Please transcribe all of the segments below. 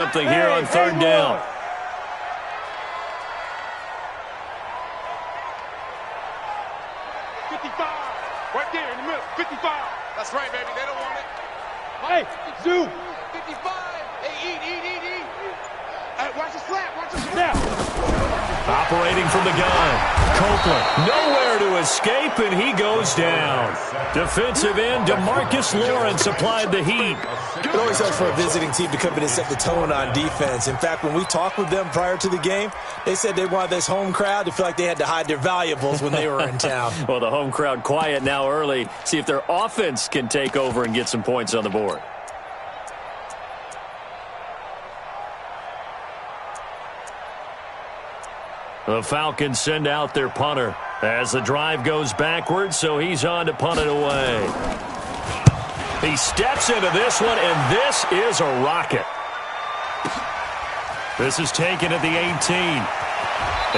Something here on third down. Right there in the middle. 55. That's right, baby. They don't want it. Hey, Zoo. 55. Hey, eat. Hey, watch the slap. Watch the slap. Now. Operating from the gun. Copeland nowhere to escape, and he goes down. Defensive end DeMarcus Lawrence applied the heat. It always helps for a visiting team to come in and set the tone on defense. In fact, when we talked with them prior to the game, they said they wanted this home crowd to feel like they had to hide their valuables when they were in town. Well, the home crowd quiet now early. See if their offense can take over and get some points on the board. The Falcons send out their punter as the drive goes backwards, so he's on to punt it away. He steps into this one, and this is a rocket. This is taken at the 18.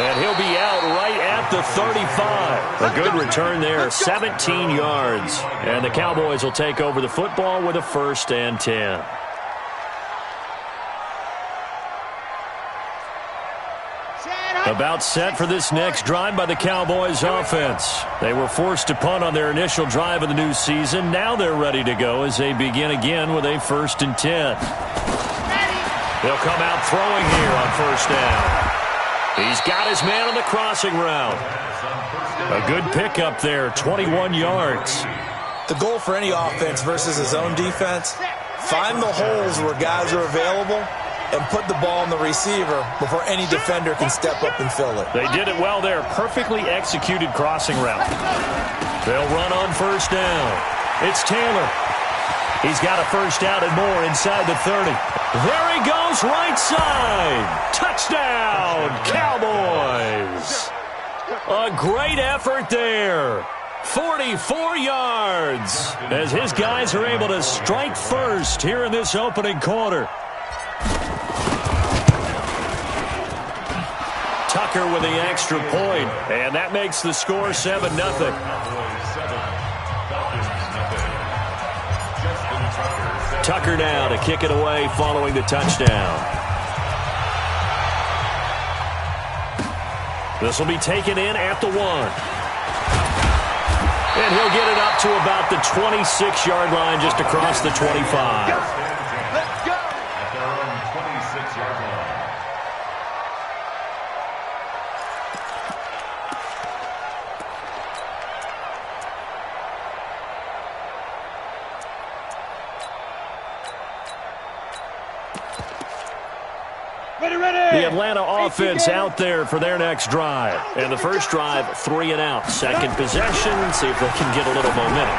And he'll be out right at the 35. A good return there, 17 yards. And the Cowboys will take over the football with a 1st and 10. About set for this next drive by the Cowboys offense. They were forced to punt on their initial drive of the new season. Now they're ready to go as they begin again with a 1st and 10. They'll come out throwing here on 1st down. He's got his man on the crossing route. A good pickup there, 21 yards. The goal for any offense versus his own defense, find the holes where guys are available and put the ball in the receiver before any defender can step up and fill it. They did it well there. Perfectly executed crossing route. They'll run on 1st down. It's Taylor. He's got a 1st down and more inside the 30. There he goes, right side. Touchdown, Cowboys. A great effort there. 44 yards as his guys are able to strike first here in this opening quarter. Tucker with the extra point, and that makes the score 7-0. Tucker now to kick it away following the touchdown. This will be taken in at the 1. And he'll get it up to about the 26-yard line just across the 25. The Atlanta offense out there for their next drive. And the first drive, 3 and out. Second possession, see if they can get a little momentum.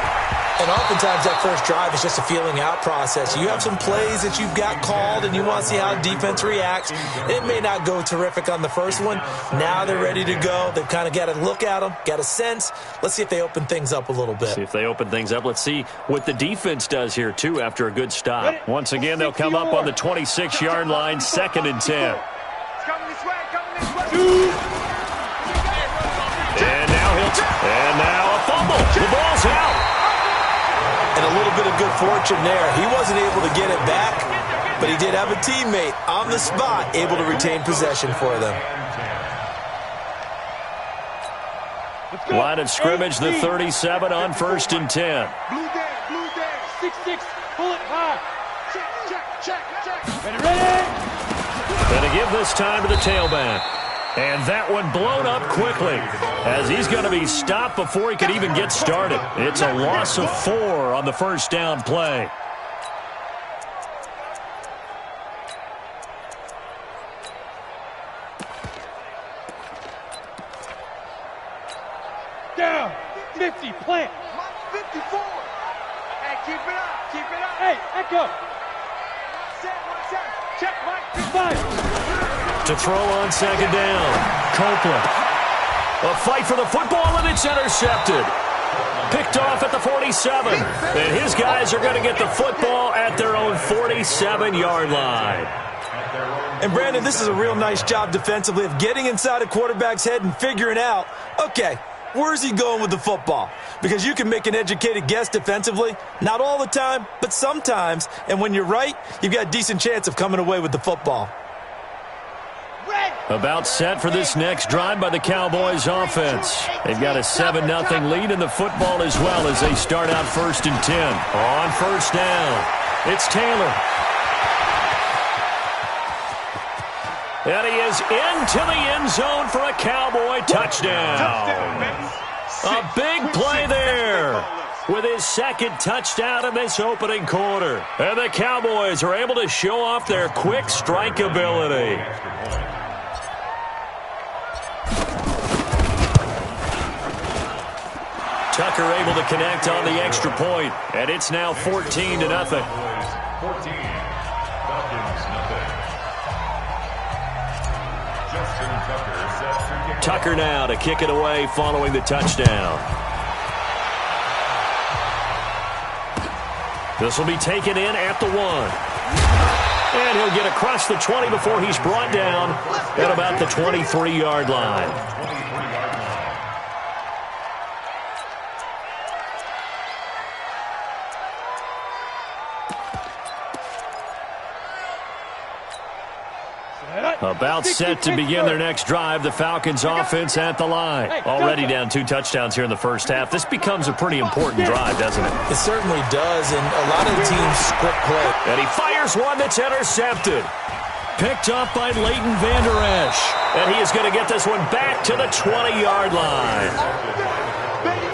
And oftentimes that first drive is just a feeling out process. You have some plays that you've got called and you want to see how defense reacts. It may not go terrific on the first one. Now they're ready to go. They've kind of got to look at them, got a sense. Let's see if they open things up a little bit. See if they open things up. Let's see what the defense does here, too, after a good stop. Once again, they'll come up on the 26-yard line, 2nd and 10. And now a fumble. The ball's out. And a little bit of good fortune there. He wasn't able to get it back, but he did have a teammate on the spot able to retain possession for them. Line of scrimmage, the 37 on 1st and 10. Blue day, 6-6, pull it high. Check. Ready. Going to give this time to the tailback. And that one blown up quickly as he's going to be stopped before he could even get started. It's a loss of 4 on the 1st down play. Down, 50, plant. 54. Hey, keep it up. Hey, echo. Check, Mike. 5. To throw on 2nd down. Copeland. A fight for the football, and it's intercepted. Picked off at the 47. And his guys are going to get the football at their own 47-yard line. And, Brandon, this is a real nice job defensively of getting inside a quarterback's head and figuring out, okay, Where's he going with the football? Because you can make an educated guess defensively. Not all the time, but sometimes. And when you're right, you've got a decent chance of coming away with the football. About set for this next drive by the Cowboys offense. They've got a 7-0 lead in the football as well as they start out 1st and 10. On first down, it's Taylor. And he is into the end zone for a Cowboy touchdown. A big play there with his second touchdown in this opening quarter. And the Cowboys are able to show off their quick strike ability. Tucker able to connect on the extra point, and it's now 14-0. Tucker now to kick it away following the touchdown. This will be taken in at the 1. And he'll get across the 20 before he's brought down at about the 23-yard line. About set to begin their next drive. The Falcons offense at the line. Already down 2 touchdowns here in the first half. This becomes a pretty important drive, doesn't it? It certainly does, and a lot of teams script play. And he fires one that's intercepted. Picked up by Leighton Vander Esch. And he is going to get this one back to the 20-yard line.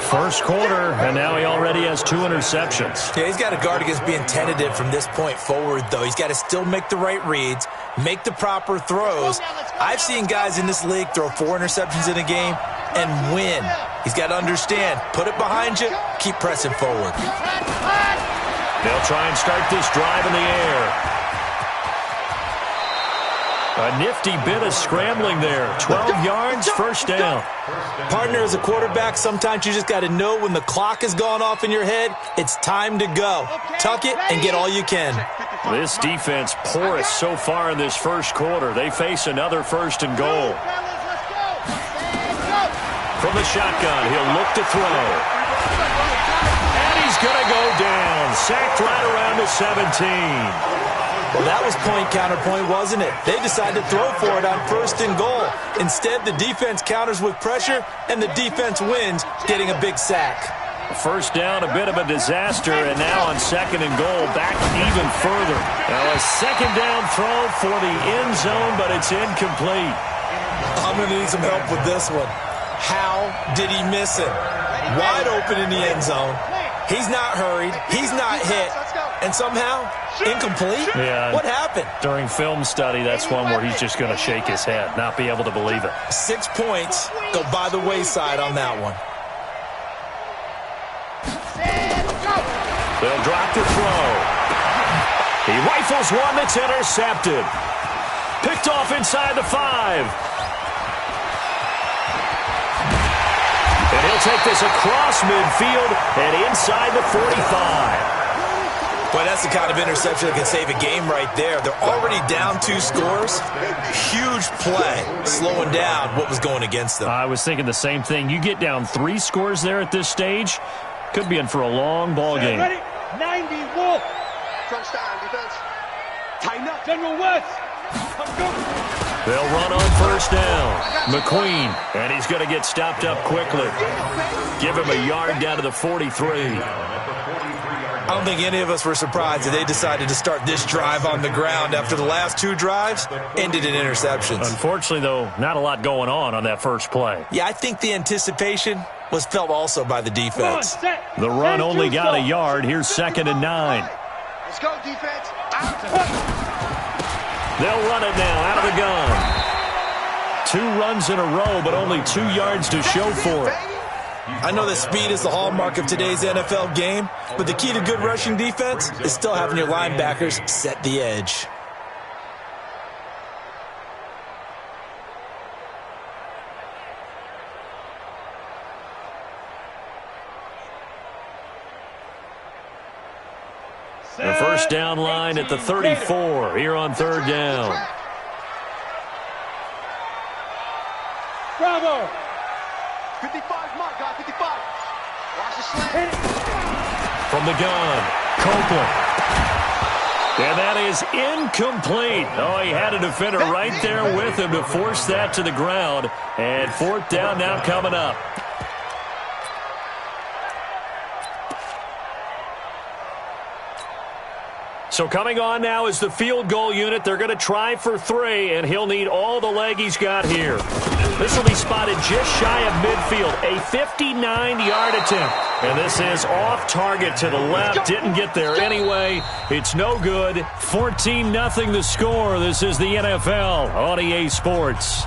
First quarter, and now he already has 2 interceptions. Yeah, he's got to guard against being tentative from this point forward, though. He's got to still make the right reads, make the proper throws. I've seen guys in this league throw 4 interceptions in a game and win. He's got to understand, put it behind you, keep pressing forward. They'll try and start this drive in the air. A nifty bit of scrambling there. 12 yards, first down. Partner, as a quarterback, sometimes you just got to know when the clock has gone off in your head, it's time to go. Tuck it and get all you can. This defense porous so far in this first quarter. They face another 1st and goal. From the shotgun, he'll look to throw. And he's going to go down. Sacked right around the 17. Well, that was point counterpoint, wasn't it? They decided to throw for it on 1st and goal. Instead, the defense counters with pressure, and the defense wins, getting a big sack. First down, a bit of a disaster, and now on 2nd and goal, back even further. Now a 2nd down throw for the end zone, but it's incomplete. I'm going to need some help with this one. How did he miss it? Wide open in the end zone. He's not hurried. He's not hit. And somehow, incomplete? Yeah. What happened? During film study, that's one where he's just going to shake his head, not be able to believe it. 6 points go by the wayside on that one. They'll drop the throw. He rifles one that's intercepted. Picked off inside the 5. And he'll take this across midfield and inside the 45. Boy, that's the kind of interception that can save a game right there. They're already down 2 scores. Huge play, slowing down what was going against them. I was thinking the same thing. You get down 3 scores there at this stage, could be in for a long ball game. Ready? 90 Wolf. Crunch time, defense. Tighten up. General West. They'll run on first down. McQueen, and he's going to get stopped up quickly. Give him a yard down to the 43. I don't think any of us were surprised that they decided to start this drive on the ground after the last 2 drives ended in interceptions. Unfortunately, though, not a lot going on that first play. Yeah, I think the anticipation was felt also by the defense. The run only got a yard. Here's 2nd and 9. Let's go, defense. They'll run it now out of the gun. 2 runs in a row, but only 2 yards to show for it. I know that speed is the hallmark of today's NFL game, but the key to good rushing defense is still having your linebackers set the edge. The first down line at the 34 here on 3rd down. Bravo. 55 mark, guys, 55. Watch the slant. From the gun, Copeland. And that is incomplete. Oh, he had a defender right there with him to force that to the ground. And fourth down now coming up. So coming on now is the field goal unit. They're going to try for 3, and he'll need all the leg he's got here. This will be spotted just shy of midfield, a 59-yard attempt. And this is off target to the left. Didn't get there anyway. It's no good. 14-0 the score. This is the NFL on EA Sports.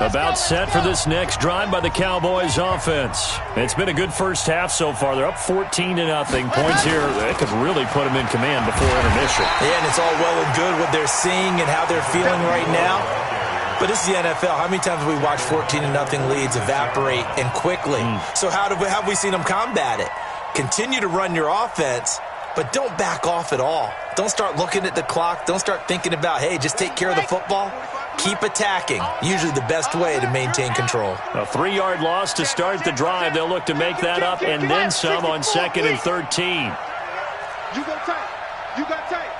About set for this next drive by the Cowboys offense. It's been a good first half so far. They're up 14-0. Points here, they could really put them in command before intermission. Yeah, and it's all well and good what they're seeing and how they're feeling right now. But this is the NFL. How many times have we watched 14-0 leads evaporate and quickly? So how have we seen them combat it? Continue to run your offense, but don't back off at all. Don't start looking at the clock. Don't start thinking about, hey, just take care of the football. Keep attacking. Usually the best way to maintain control. A 3-yard loss to start the drive. They'll look to make that up and then some on 2nd and 13. You go tight. You got tight.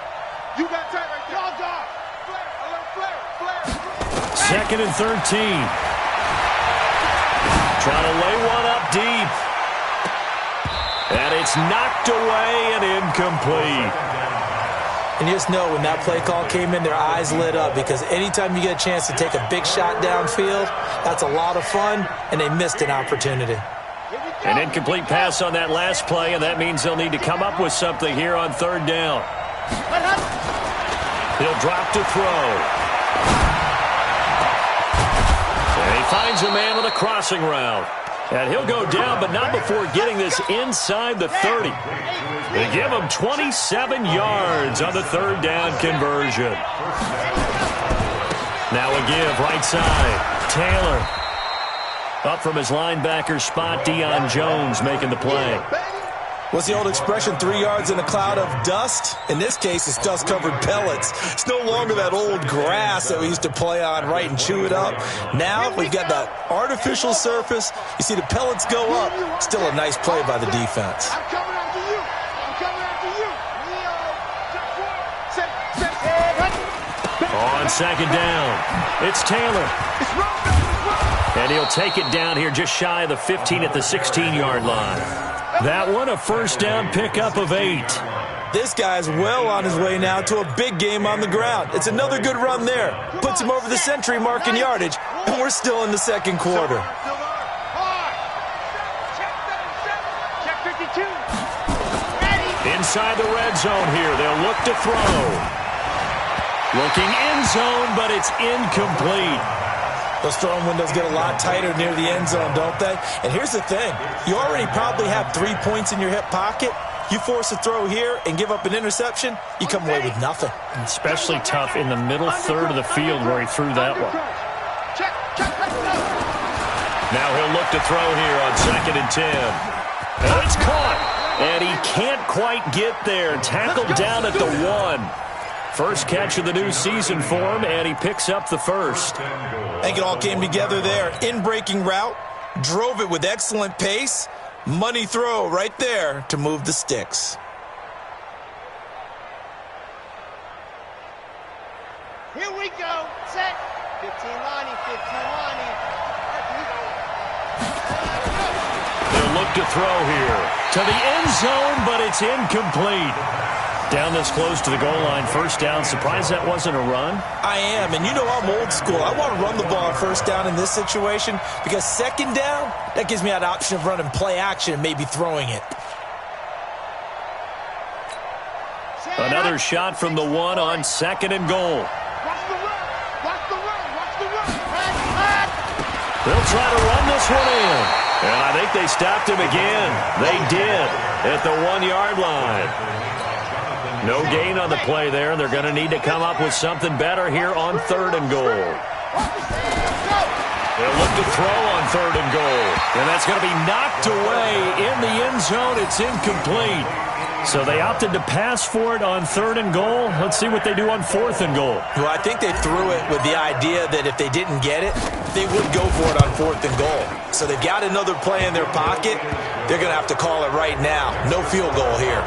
You got tight right there. Y'all got. Flare. 2nd and 13. Trying to lay one up deep. And it's knocked away and incomplete. And you just know when that play call came in, their eyes lit up because anytime you get a chance to take a big shot downfield, that's a lot of fun, and they missed an opportunity. An incomplete pass on that last play, and that means they'll need to come up with something here on 3rd down. He'll drop to throw. And he finds a man on the crossing route. And he'll go down, but not before getting this inside the 30. They give him 27 yards on the 3rd down conversion. Now a give, right side. Taylor. Up from his linebacker spot, Deion Jones making the play. What's the old expression, 3 yards in a cloud of dust? In this case, it's dust-covered pellets. It's no longer that old grass that we used to play on, right, and chew it up. Now we've got that artificial surface. You see the pellets go up. Still a nice play by the defense. I'm coming after you. I'm coming after you. On 2nd down, it's Taylor. And he'll take it down here just shy of the 15 at the 16-yard line. That one a 1st down pickup of 8. This guy's well on his way now to a big game on the ground. It's another good run there. Puts him over the century mark in yardage, and we're still in the 2nd quarter. Check 52. Inside the red zone here, they'll look to throw. Looking end zone, but it's incomplete. Those throwing windows get a lot tighter near the end zone, don't they? And here's the thing. You already probably have 3 points in your hip pocket. You force a throw here and give up an interception, you come away with nothing. Especially tough in the middle third of the field where he threw that one. Now he'll look to throw here on 2nd and 10. And it's caught. And he can't quite get there. Tackled down at the 1. First catch of the new season for him, and he picks up the 1st. I think it all came together there. In-breaking route, drove it with excellent pace. Money throw right there to move the sticks. Here we go. Set. 15 lining, 15 lining. They'll look to throw here. To the end zone, but it's incomplete. Down this close to the goal line, 1st down. Surprised that wasn't a run? I am, and you know I'm old school. I want to run the ball on 1st down in this situation because 2nd down, that gives me that option of running play action and maybe throwing it. Another shot from the 1 on 2nd and goal. Watch the run. Watch the run. Watch the run. They'll try to run this one in. And I think they stopped him again. They did at the 1-yard line. No gain on the play there, and they're going to need to come up with something better here on 3rd and goal. They'll look to throw on 3rd and goal. And that's going to be knocked away in the end zone. It's incomplete. So they opted to pass for it on 3rd and goal. Let's see what they do on 4th and goal. Well, I think they threw it with the idea that if they didn't get it, they would go for it on 4th and goal. So they've got another play in their pocket. They're going to have to call it right now. No field goal here.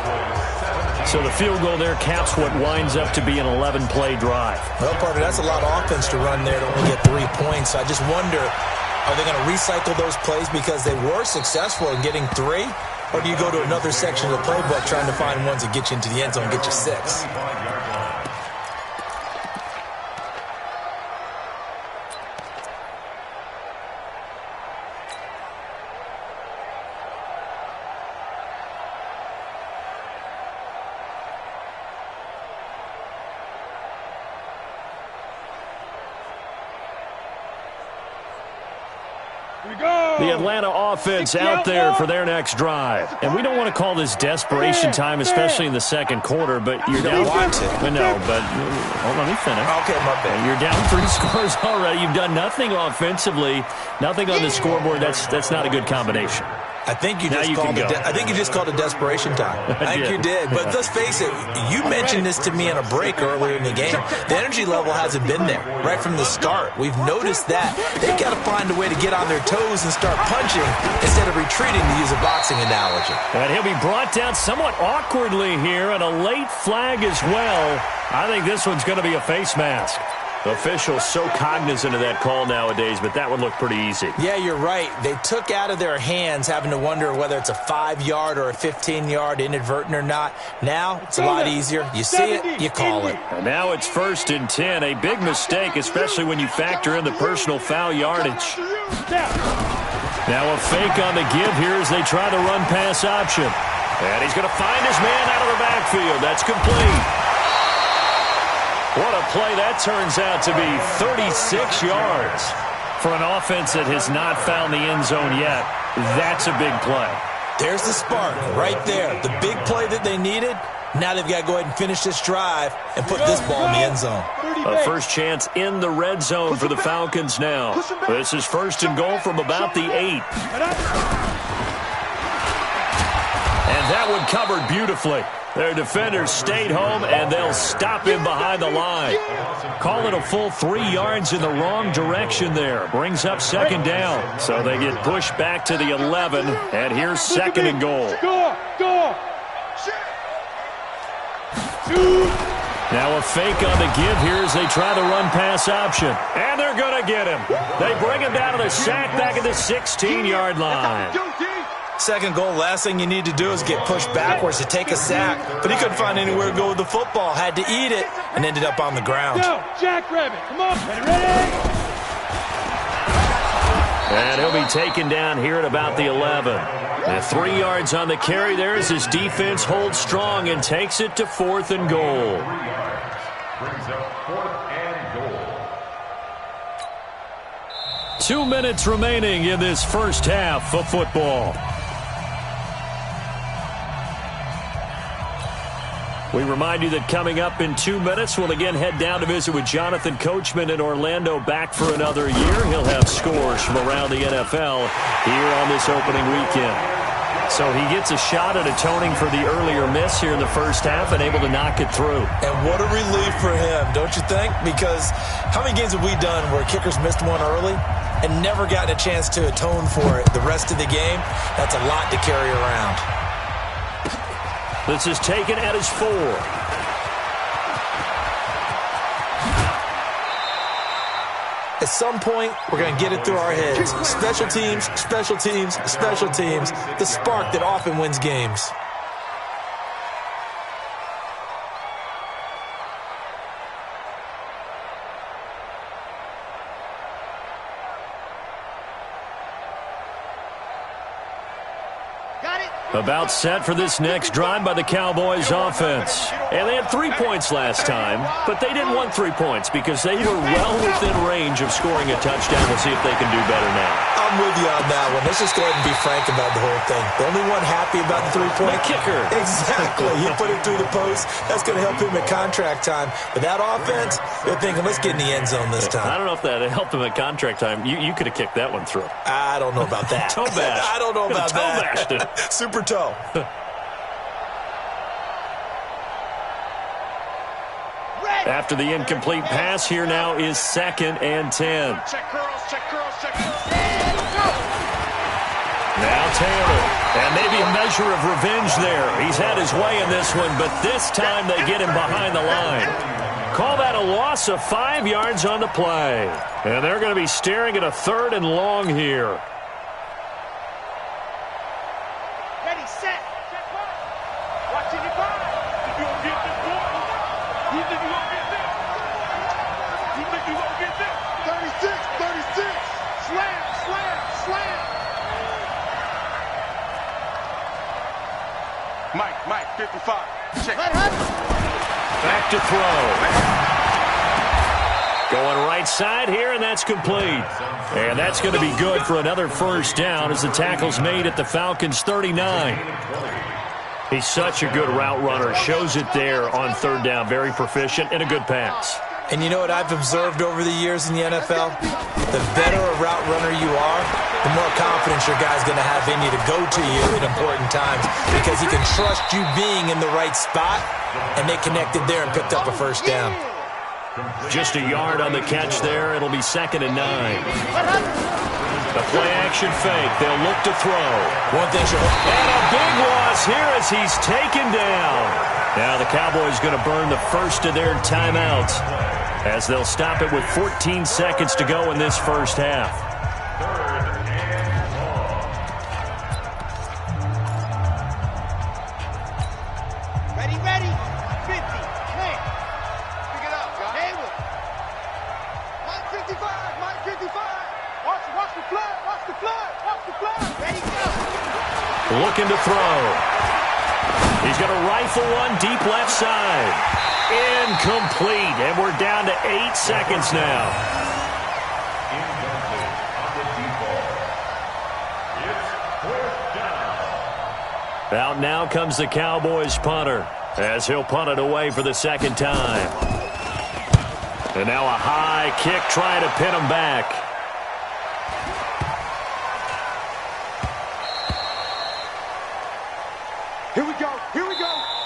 So the field goal there caps what winds up to be an 11-play drive. Well, partner, that's a lot of offense to run there to only get 3 points. So I just wonder, are they going to recycle those plays because they were successful in getting 3? Or do you go to another section of the playbook trying to find ones that get you into the end zone and get you 6? The Atlanta offense out there for their next drive. And we don't want to call this desperation time, especially in the second quarter, but you're down. No, but let me finish. Okay, my bad. You're down 3 scores already. You've done nothing offensively, nothing on the scoreboard. That's not a good combination. I think you just called it desperation time. I think you did. But let's face it, you mentioned this to me in a break earlier in the game. The energy level hasn't been there right from the start. We've noticed that. They've got to find a way to get on their toes and start punching instead of retreating, to use a boxing analogy. And he'll be brought down somewhat awkwardly here, and a late flag as well. I think this one's going to be a face mask. Officials so cognizant of that call nowadays, but that one looked pretty easy. Yeah, you're right. They took out of their hands having to wonder whether it's a 5-yard or a 15-yard, inadvertent or not. Now, it's a lot easier. You see it, you call it. And now it's 1st and 10. A big mistake, especially when you factor in the personal foul yardage. Now a fake on the give here as they try the run-pass option. And he's going to find his man out of the backfield. That's complete. What a play that turns out to be, 36 yards. For an offense that has not found the end zone yet, that's a big play. There's the spark right there. The big play that they needed. Now they've got to go ahead and finish this drive and put this ball in the end zone. A first chance in the red zone for the Falcons now. This is 1st and goal from about the 8. And that one covered beautifully. Their defenders stayed home, and they'll stop him behind the line. Call it a full 3 yards in the wrong direction there. Brings up 2nd down. So they get pushed back to the 11, and here's 2nd and goal. Go! Now a fake on the give here as they try the run-pass option. And they're going to get him. They bring him down to the sack back at the 16-yard line. 2nd goal, last thing you need to do is get pushed backwards to take a sack. But he couldn't find anywhere to go with the football. Had to eat it and ended up on the ground. Go, Jackrabbit. Come on. Ready? And he'll be taken down here at about the 11. And 3 yards on the carry there as his defense holds strong and takes it to 4th and goal. Brings up 4th and goal. 2 minutes remaining in this first half of football. We remind you that coming up in 2 minutes, we'll again head down to visit with Jonathan Coachman in Orlando, back for another year. He'll have scores from around the NFL here on this opening weekend. So he gets a shot at atoning for the earlier miss here in the first half and able to knock it through. And what a relief for him, don't you think? Because how many games have we done where kickers missed one early and never gotten a chance to atone for it the rest of the game? That's a lot to carry around. This is taken at his 4. At some point, we're going to get it through our heads. Special teams, special teams, special teams. The spark that often wins games. About set for this next drive by the Cowboys offense. And they had 3 points last time, but they didn't want 3 points because they were well within range of scoring a touchdown. We'll see if they can do better now. I'm with you on that one. Let's just go ahead and be frank about the whole thing. The only one happy about the 3-point kicker. Exactly. He put it through the post. That's going to help him at contract time. But that offense, they're thinking, let's get in the end zone this time. I don't know if that helped him at contract time. You could have kicked that one through. I don't know about that. Toe bash. I don't know about that. Toe bashed it. Super toe. After the incomplete pass, here now is 2nd and 10. Check curls, check curls, check curls. Now Taylor, and maybe a measure of revenge there. He's had his way in this one, but this time they get him behind the line. Call that a loss of 5 yards on the play. And they're going to be staring at a 3rd and long here. Ready, set. Watching your ball. You gonna get this boy? You think you gonna get this? You think you gonna get this? 36. Slam. Mike, 55. Check. Back to throw. Going right side here, and that's complete. And that's going to be good for another first down as the tackle's made at the Falcons' 39. He's such a good route runner. Shows it there on 3rd down. Very proficient and a good pass. And you know what I've observed over the years in the NFL? The better a route runner you are, the more confidence your guy's going to have in you to go to you at important times because he can trust you being in the right spot, and they connected there and picked up a first down. Just a yard on the catch there. It'll be 2nd and 9. The play-action fake. They'll look to throw. One thing should... And a big loss here as he's taken down. Now the Cowboys going to burn the first of their timeouts as they'll stop it with 14 seconds to go in this first half. Ready. 50. Clear. Pick it up, guys. Hayward. Mike 55. Watch the flood. Ready, go. Looking to throw. He's going to rifle one deep left side. Incomplete. And we're down to 8 seconds now. Out now comes the Cowboys punter as he'll punt it away for the 2nd time. And now a high kick trying to pin him back. Here we go.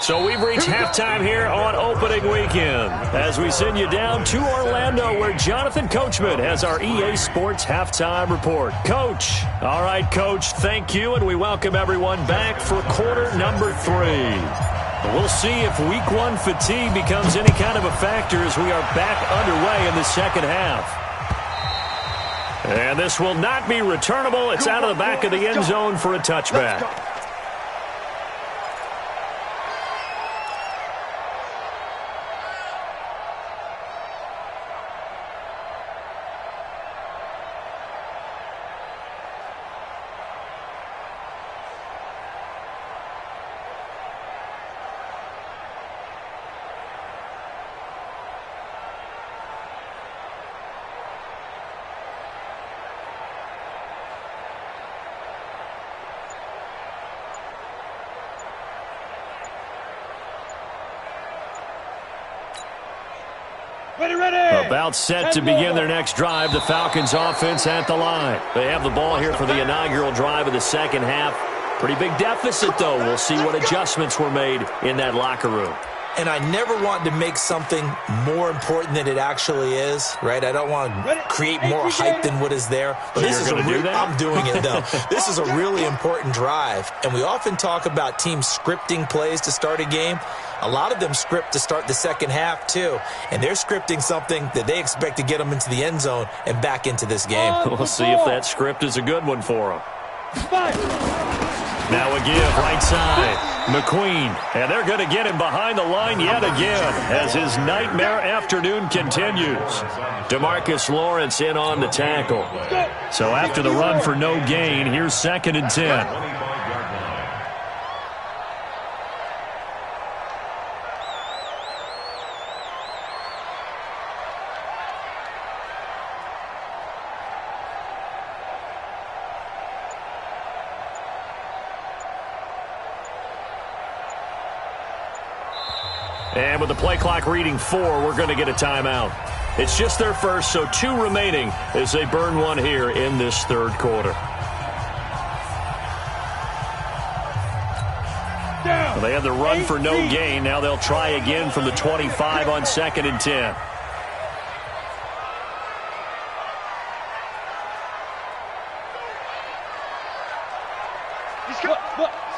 So we've reached halftime here on opening weekend as we send you down to Orlando where Jonathan Coachman has our EA Sports halftime report. Coach. All right, Coach, thank you, and we welcome everyone back for quarter number 3. We'll see if week 1 fatigue becomes any kind of a factor as we are back underway in the second half. And this will not be returnable. It's out of the back of the end zone for a touchback. About set to begin their next drive. The Falcons offense at the line. They have the ball here for the inaugural drive of the second half. Pretty big deficit, though. We'll see what adjustments were made in that locker room. And I never want to make something more important than it actually is, right? I don't want to create more hype than what is there. But this is I'm doing it, though. This is a really important drive. And we often talk about teams scripting plays to start a game. A lot of them script to start the second half, too. And they're scripting something that they expect to get them into the end zone and back into this game. We'll see if that script is a good one for them. Now a give right side. McQueen. And they're going to get him behind the line yet again as his nightmare afternoon continues. DeMarcus Lawrence in on the tackle. So after the run for no gain, here's 2nd and 10. And with the play clock reading 4, we're going to get a timeout. It's just their first, so 2 remaining as they burn one here in this third quarter. Well, they had the run for no gain. Now they'll try again from the 25 on 2nd and 10.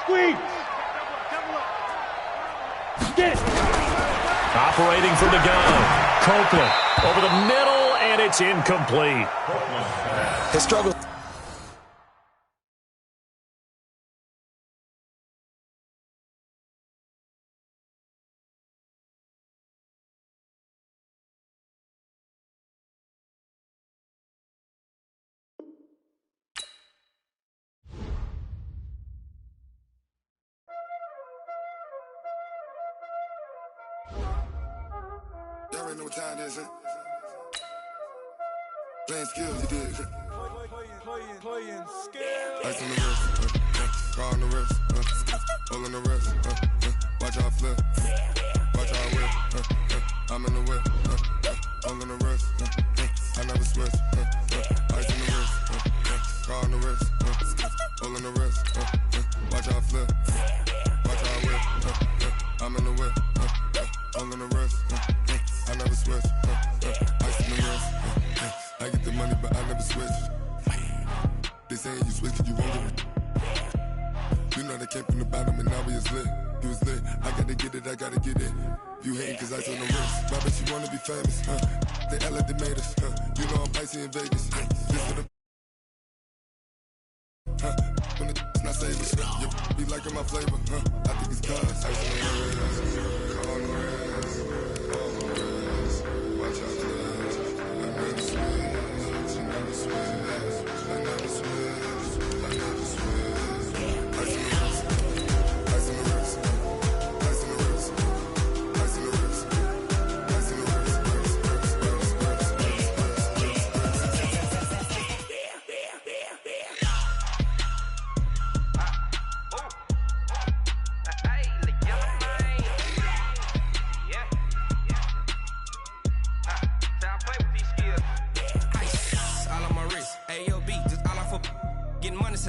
Squeeze. Get it. Operating from the gun. Copeland over the middle, and it's incomplete. His struggle. Y'all already know what time it is, huh? Playing skills, you did. Playing skills. Ice on the wrist, car on the wrist, hole in the wrist, watch how I flip, watch how I whip, I'm in the whip, hole in the wrist, I never switch, ice on the wrist, car on the wrist, hole in the wrist, watch how I flip, watch how I whip, I'm in the whip, hole in the wrist, I never switch, ice in the wrist, I get the money but I never switch. They saying you switch cause you won't get it. You know they came from the bottom and now we is lit. You was lit, I gotta get it, I gotta get it. You hating cause ice on the wrist. Why bet you wanna be famous, They act like they made us, You know I'm icy in Vegas, This for the when it's not savers, You be liking my flavor, I think it's cause ice on the wrist, car on the wrist, all on the wrist, watch out for this. I never switch, I never switch, I never switch, I never switch. Ice on the wrist, ice on the wrist, ice on the wrist, ice on the wrist, ice on the wrist,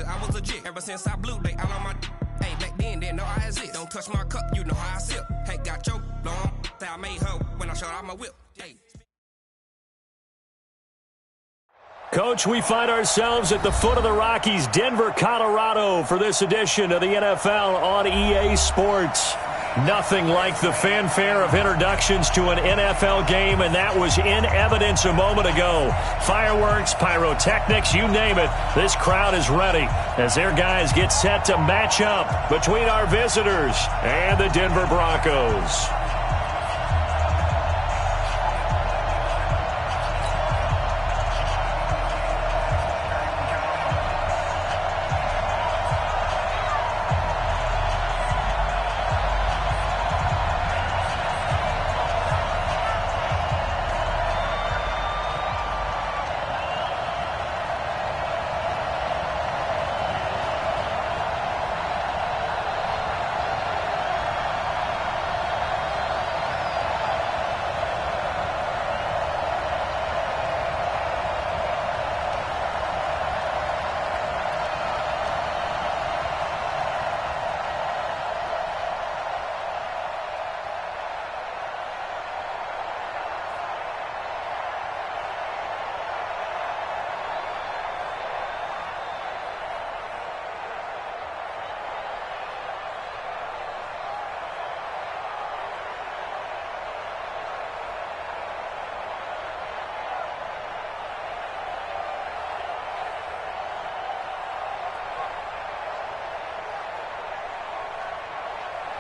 I was legit ever since I blew they all on my hey back then didn't know I exist. Don't touch my cup, you know how I sip. Hey, got choked long that I made her when I showed out my whip. Hey. Coach, we find ourselves at the foot of the Rockies, Denver, Colorado, for this edition of the NFL on EA Sports. Nothing like the fanfare of introductions to an NFL game, and that was in evidence a moment ago. Fireworks, pyrotechnics, you name it. This crowd is ready as their guys get set to match up between our visitors and the Denver Broncos.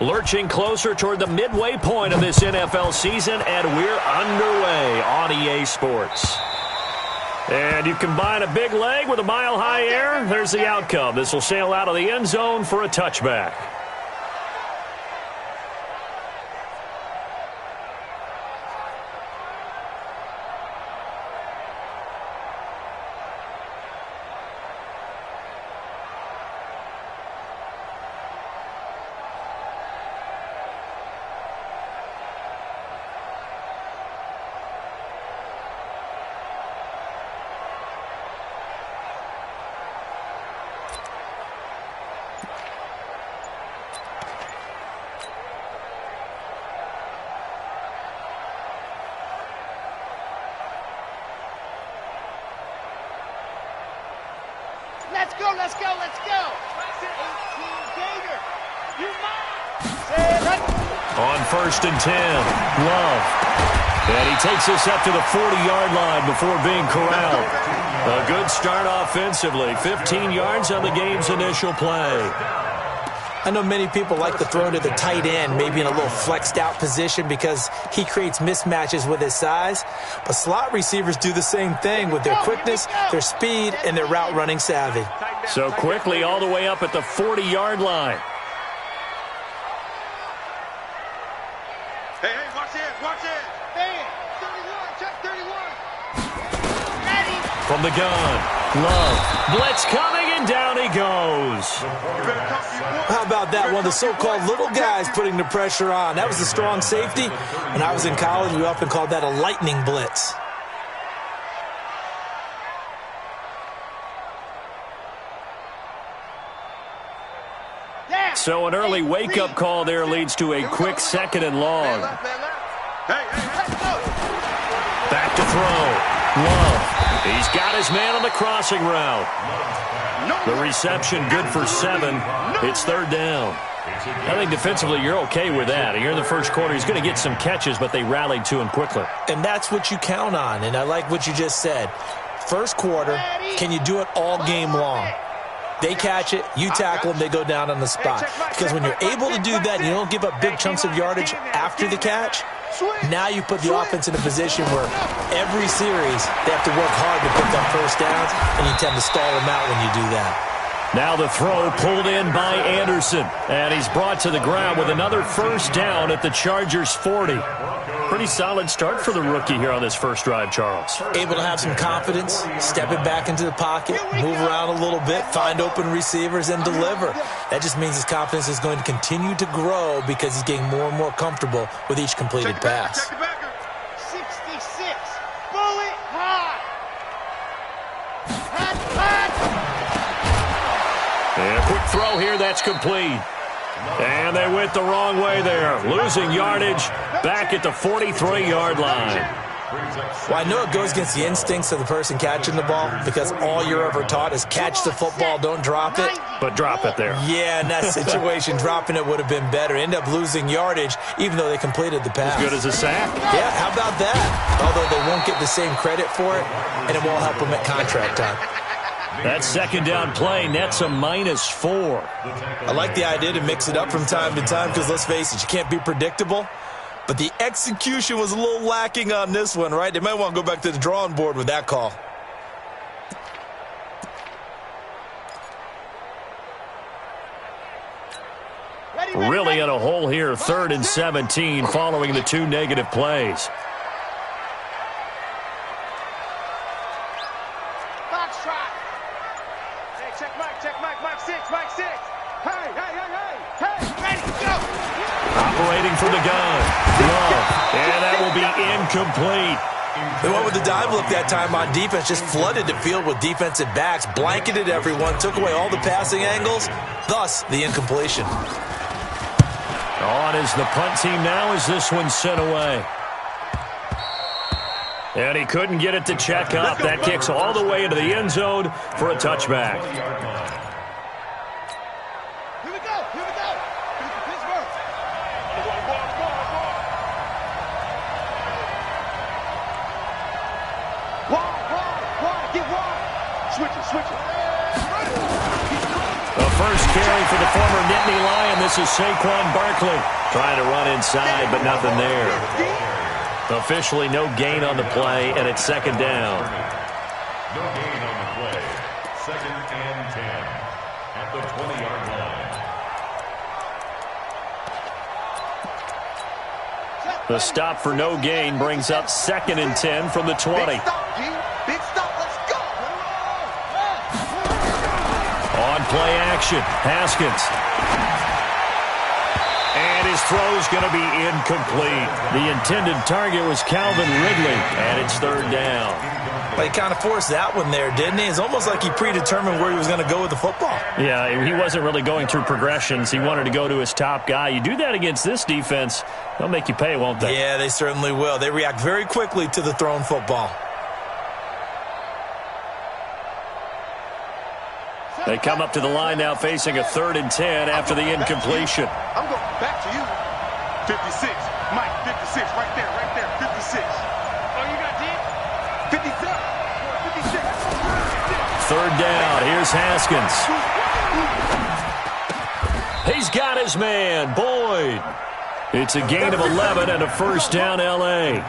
Lurching closer toward the midway point of this NFL season, and we're underway on EA Sports. And you combine a big leg with a mile-high air, there's the outcome. This will sail out of the end zone for a touchback. Let's go, let's go, let's go. 18 Gator. You might. On 1st and 10, Love. And he takes us up to the 40-yard line before being corralled. A good start offensively. 15 yards on the game's initial play. I know many people like to throw to the tight end, maybe in a little flexed out position because he creates mismatches with his size. But slot receivers do the same thing with their quickness, their speed, and their route running savvy. So quickly all the way up at the 40-yard line. Hey, watch it, watch it. Bang. 31, check 31. Ready. From the gun, Love. Blitz coming, and down he goes. How about that? One of the so-called little guys putting the pressure on. That was a strong safety. When I was in college, we often called that a lightning blitz. So an early wake-up call there leads to a quick 2nd and long. Back to throw. Love. He's got his man on the crossing route. The reception good for 7. It's 3rd down. I think defensively you're okay with that. Here in the first quarter, he's going to get some catches, but they rallied to him quickly. And that's what you count on, and I like what you just said. First quarter, can you do it all game long? They catch it, you tackle them, they go down on the spot. Because when you're able to do that, you don't give up big chunks of yardage after the catch, now you put the offense in a position where every series they have to work hard to pick up first downs, and you tend to stall them out when you do that. Now the throw pulled in by Anderson, and he's brought to the ground with another first down at the Chargers' 40. Pretty solid start for the rookie here on this first drive, Charles. Able to have some confidence, step it back into the pocket, move around a little bit, find open receivers, and deliver. That just means his confidence is going to continue to grow because he's getting more and more comfortable with each completed pass. 66. Bullet high. And a quick throw here, that's complete. And they went the wrong way there. Losing yardage back at the 43-yard line. Well, I know it goes against the instincts of the person catching the ball because all you're ever taught is catch the football, don't drop it. But drop it there. Yeah, in that situation, dropping it would have been better. End up losing yardage even though they completed the pass. As good as a sack. Yeah, how about that? Although they won't get the same credit for it, and it won't help them at contract time. That 2nd down play nets a -4. I like the idea to mix it up from time to time because, let's face it, you can't be predictable. But the execution was a little lacking on this one, right? They might want to go back to the drawing board with that call. Really in a hole here, 3rd and 17 following the 2 negative plays. Operating from the gun. Love. And that will be incomplete. They went with the dive look that time on defense, just flooded the field with defensive backs, blanketed everyone, took away all the passing angles, thus the incompletion. On is the punt team now as this one's sent away. And he couldn't get it to check up. That kicks all the way into the end zone for a touchback. The first carry for the former Nittany Lion. This is Saquon Barkley trying to run inside, but nothing there. Officially no gain on the play, and it's 2nd down. No gain on the play. 2nd and 10 at the 20-yard line. The stop for no gain brings up 2nd and 10 from the 20. Big stop, let's go. On play action, Haskins. And his throw's going to be incomplete. The intended target was Calvin Ridley, and it's 3rd down. Well, he kind of forced that one there, didn't he? It's almost like he predetermined where he was going to go with the football. Yeah, he wasn't really going through progressions. He wanted to go to his top guy. You do that against this defense, they'll make you pay, won't they? Yeah, they certainly will. They react very quickly to the thrown football. They come up to the line now facing a 3rd and 10 after the incompletion. I'm going back to you. 56. Mike, 56. Right there. 56. Oh, you got deep? 57. 56. 3rd down. Here's Haskins. He's got his man, Boyd. It's a gain of 11 and a 1st down, L.A.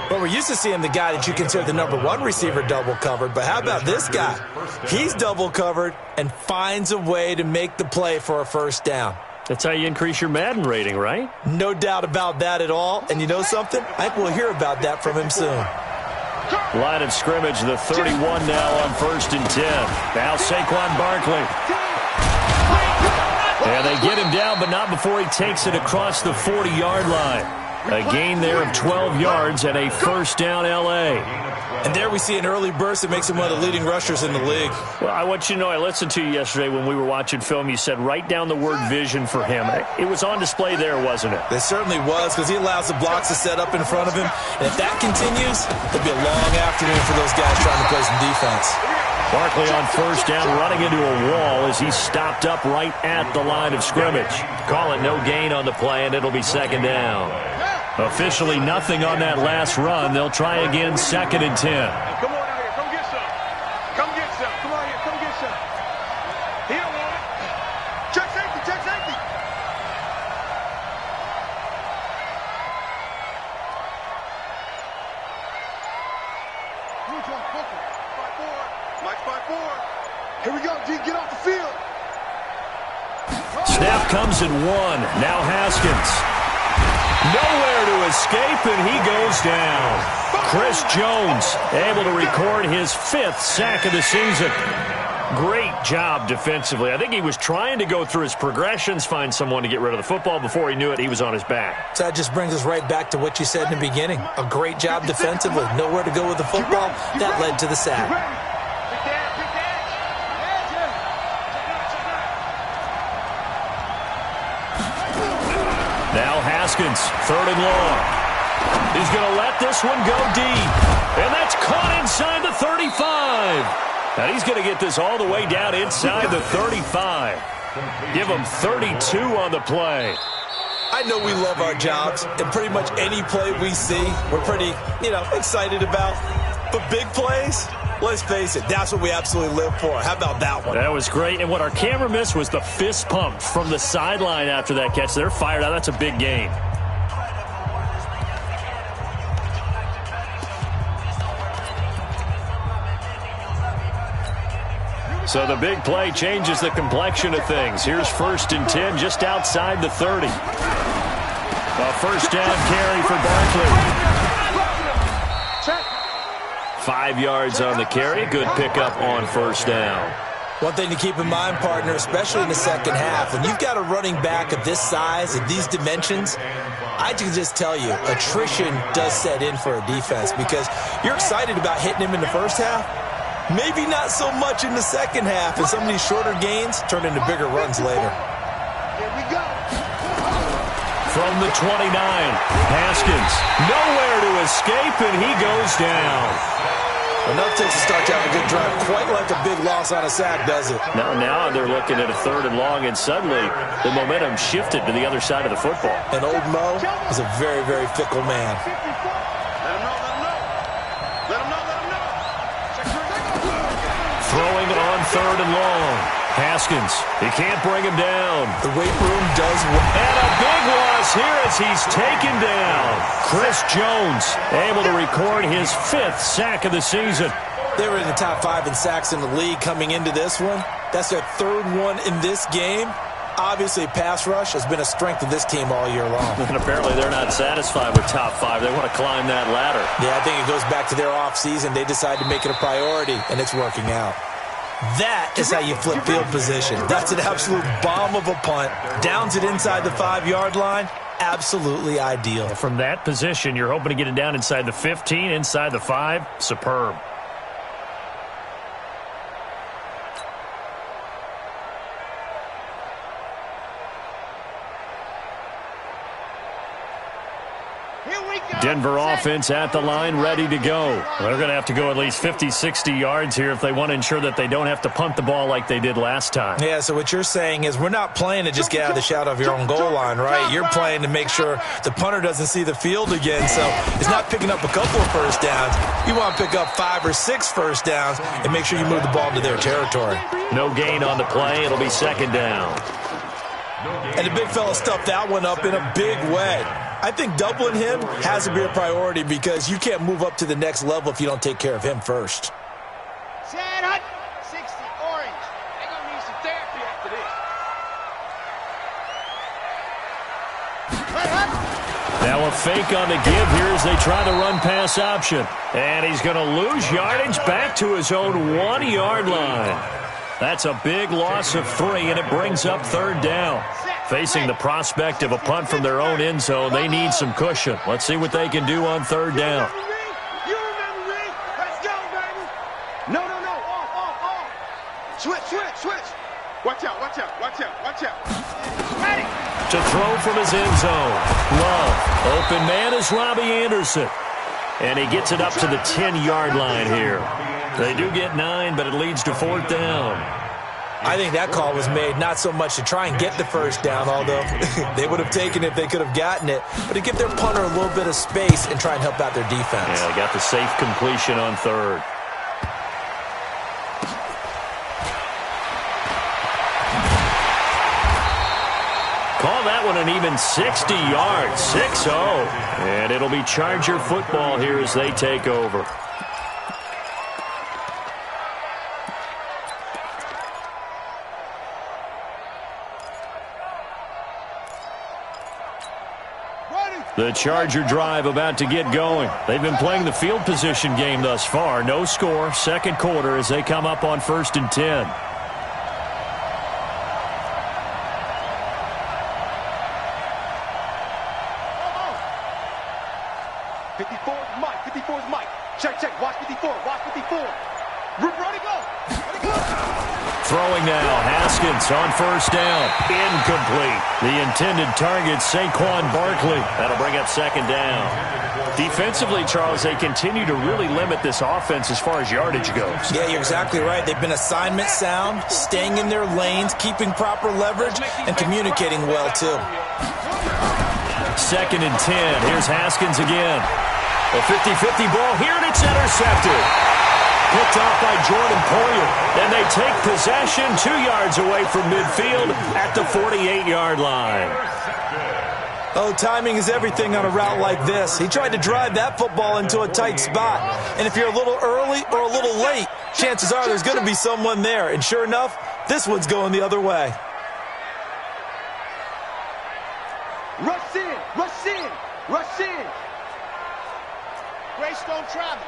Well, we're used to seeing the guy that you consider the number 1 receiver double covered, but how about this guy? He's double covered and finds a way to make the play for a 1st down. That's how you increase your Madden rating, right? No doubt about that at all. And you know something? I think we'll hear about that from him soon. Line of scrimmage, the 31 now on 1st and 10. Now Saquon Barkley. And they get him down, but not before he takes it across the 40-yard line. A gain there of 12 yards and a 1st down, L.A. And there we see an early burst that makes him one of the leading rushers in the league. Well, I want you to know, I listened to you yesterday when we were watching film. You said write down the word vision for him. It was on display there, wasn't it? It certainly was, because he allows the blocks to set up in front of him. And if that continues, it'll be a long afternoon for those guys trying to play some defense. Barkley on 1st down, running into a wall as he stopped up right at the line of scrimmage. Call it no gain on the play, and it'll be 2nd down. Officially nothing on that last run. They'll try again, 2nd and 10. Come on out here. Come get some. Come get some. Come on here. Come get some. He don't want it. Check safety. Check safety. Mike 5-4. Here we go, G. Get off the field. Snap comes at 1. Now Haskins. Nowhere to escape, and he goes down. Chris Jones able to record his 5th sack of the season. Great job defensively. I think he was trying to go through his progressions, find someone to get rid of the football. Before he knew it, he was on his back. So that just brings us right back to what you said in the beginning. A great job defensively. Nowhere to go with the football. That led to the sack. Now Haskins, 3rd and long. He's going to let this one go deep. And that's caught inside the 35. Now he's going to get this all the way down inside the 35. Give him 32 on the play. I know we love our jobs, and pretty much any play we see, we're pretty, excited about. But big plays, let's face it, that's what we absolutely live for. How about that one? That was great. And what our camera missed was the fist pump from the sideline after that catch. They're fired out. That's a big gain. So the big play changes the complexion of things. Here's 1st and 10 just outside the 30. A 1st down carry for Barkley. 5 yards on the carry. Good pickup on 1st down. One thing to keep in mind, partner, especially in the second half, when you've got a running back of this size and these dimensions, I can just tell you, attrition does set in for a defense because you're excited about hitting him in the first half. Maybe not so much in the second half, and some of these shorter gains turn into bigger runs later. Here we go. From the 29, Haskins, nowhere to escape, and he goes down. Enough takes to start you out a good drive, quite like a big loss on a sack, does it? Now they're looking at a 3rd and long, and suddenly the momentum shifted to the other side of the football. And old Mo is a very, very fickle man. Throwing on 3rd and long. Haskins, he can't bring him down. The weight room does work. And a big loss here as he's taken down. Chris Jones able to record his 5th sack of the season. They were in the top 5 in sacks in the league coming into this one. That's their 3rd one in this game. Obviously, pass rush has been a strength of this team all year long. And apparently they're not satisfied with top 5. They want to climb that ladder. Yeah, I think it goes back to their offseason. They decided to make it a priority, and it's working out. That is how you flip field position. That's an absolute bomb of a punt. Downs it inside the 5-yard line. Absolutely ideal. From that position, you're hoping to get it down inside the 15, inside the 5. Superb. Denver offense at the line, ready to go. They're going to have to go at least 50, 60 yards here if they want to ensure that they don't have to punt the ball like they did last time. Yeah, so what you're saying is we're not playing to just get out of the shadow of your own goal line, right? You're playing to make sure the punter doesn't see the field again. So it's not picking up a couple of first downs. You want to pick up 5 or 6 first downs and make sure you move the ball into their territory. No gain on the play. It'll be second down. And the big fella stuffed that one up in a big way. I think doubling him has to be a priority because you can't move up to the next level if you don't take care of him first. 60 orange. They're going to need some therapy after this. Now a fake on the give here as they try the run-pass option. And he's going to lose yardage back to his own 1-yard line. That's a big loss of 3, and it brings up third down. Facing the prospect of a punt from their own end zone, they need some cushion. Let's see what they can do on third down. You remember me? Let's go, baby. No. Off. Switch. Watch out. Ready. To throw from his end zone. Love. Open man is Robbie Anderson. And he gets it up to the 10-yard line here. They do get 9, but it leads to fourth down. I think that call was made not so much to try and get the first down, although they would have taken it if they could have gotten it, but to give their punter a little bit of space and try and help out their defense. Yeah, they got the safe completion on third. Call that one an even 60 yards, 6-0. And it'll be Charger football here as they take over. The Charger drive about to get going. They've been playing the field position game thus far. No score, second quarter as they come up on 1st and 10. Check. Watch 54. Ready, go. Throwing now, Haskins on first down. Incomplete. The intended target, Saquon Barkley. That'll bring up second down. Defensively, Charles, they continue to really limit this offense as far as yardage goes. Yeah, you're exactly right. They've been assignment sound, staying in their lanes, keeping proper leverage, and communicating well, too. 2nd and 10. Here's Haskins again. A 50-50 ball here, and it's intercepted. Picked off by Jordan Poyer. And they take possession 2 yards away from midfield at the 48-yard line. Oh, timing is everything on a route like this. He tried to drive that football into a tight spot. And if you're a little early or a little late, chances are there's going to be someone there. And sure enough, this one's going the other way. Rush in. Greystone travel.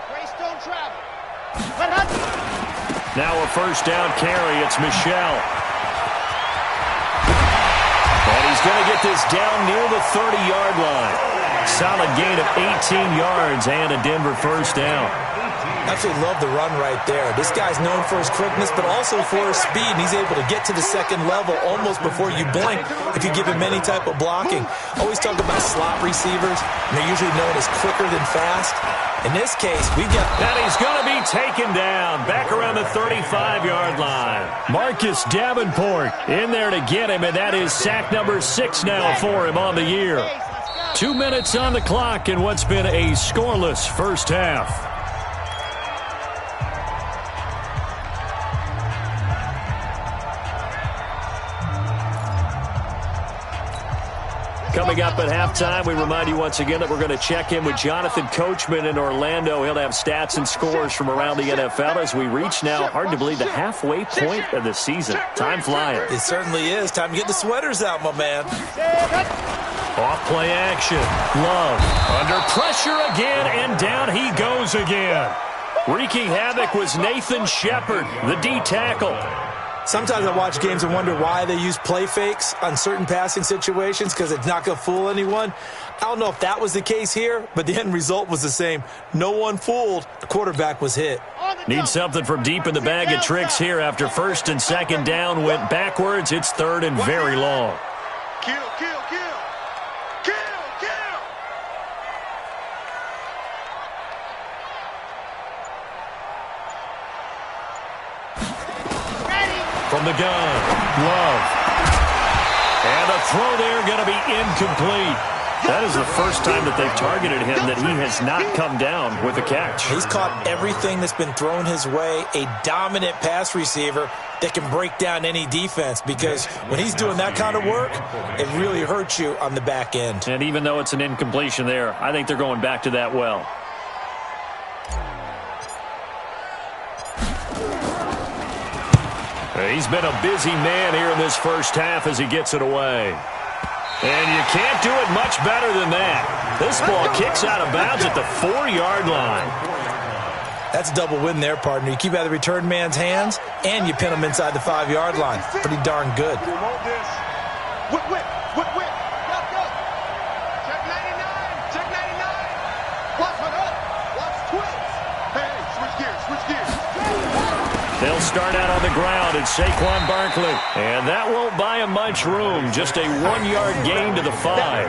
Now a first down carry. It's Michel. And he's going to get this down near the 30-yard line. Solid gain of 18 yards and a Denver first down. Absolutely love the run right there. This guy's known for his quickness, but also for his speed, and he's able to get to the second level almost before you blink if you give him any type of blocking. Always talk about slot receivers, and they're usually known as quicker than fast. In this case, we've got... And he's going to be taken down back around the 35-yard line. Marcus Davenport in there to get him, and that is sack number 6 now for him on the year. 2 minutes on the clock in what's been a scoreless first half. Coming up at halftime, we remind you once again that we're going to check in with Jonathan Coachman in Orlando. He'll have stats and scores from around the NFL as we reach now, hard to believe, the halfway point of the season. Time flying. It certainly is. Time to get the sweaters out, my man. Off play action. Love under pressure again, and down he goes again. Wreaking havoc was Nathan Shepard, the D tackle. Sometimes I watch games and wonder why they use play fakes on certain passing situations because it's not going to fool anyone. I don't know if that was the case here, but the end result was the same. No one fooled. The quarterback was hit. Need something from deep in the bag of tricks here after 1st and 2nd down went backwards. It's 3rd and very long. Kill. from the gun. Love. And the throw there going to be incomplete. That is the first time that they've targeted him that he has not come down with a catch. He's caught everything that's been thrown his way. A dominant pass receiver that can break down any defense, because when he's doing that kind of work, it really hurts you on the back end. And even though it's an incompletion there, I think they're going back to that well. He's been a busy man here in this first half as he gets it away. And you can't do it much better than that. This ball kicks out of bounds at the 4-yard line. That's a double win there, partner. You keep out of the return man's hands, and you pin him inside the 5-yard line. Pretty darn good. Whip. Go. Check 99. Check 99. Watch one up. Watch twins. Hey, switch gears. They'll start out on the ground at Saquon Barkley. And that won't buy him much room. Just a 1-yard gain to the 5.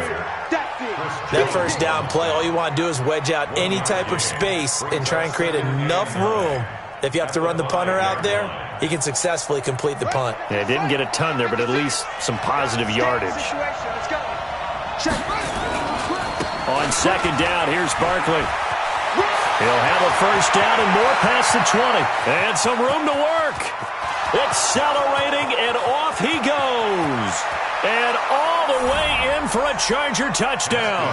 That first down play, all you want to do is wedge out any type of space and try and create enough room. If you have to run the punter out there, he can successfully complete the punt. Yeah, didn't get a ton there, but at least some positive yardage. On second down, here's Barkley. He'll have a first down and more past the 20. And some room to work. Accelerating, and off he goes. And all the way in for a Charger touchdown.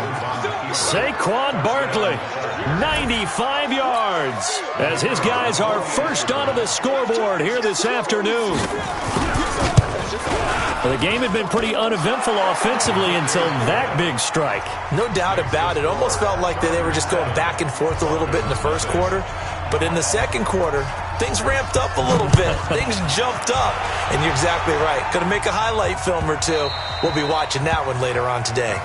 Saquon Barkley, 95 yards, as his guys are first onto the scoreboard here this afternoon. Well, the game had been pretty uneventful offensively until that big strike. No doubt about it. Almost felt like they were just going back and forth a little bit in the first quarter. But in the second quarter, things ramped up a little bit. Things jumped up. And you're exactly right. Going to make a highlight film or two. We'll be watching that one later on today.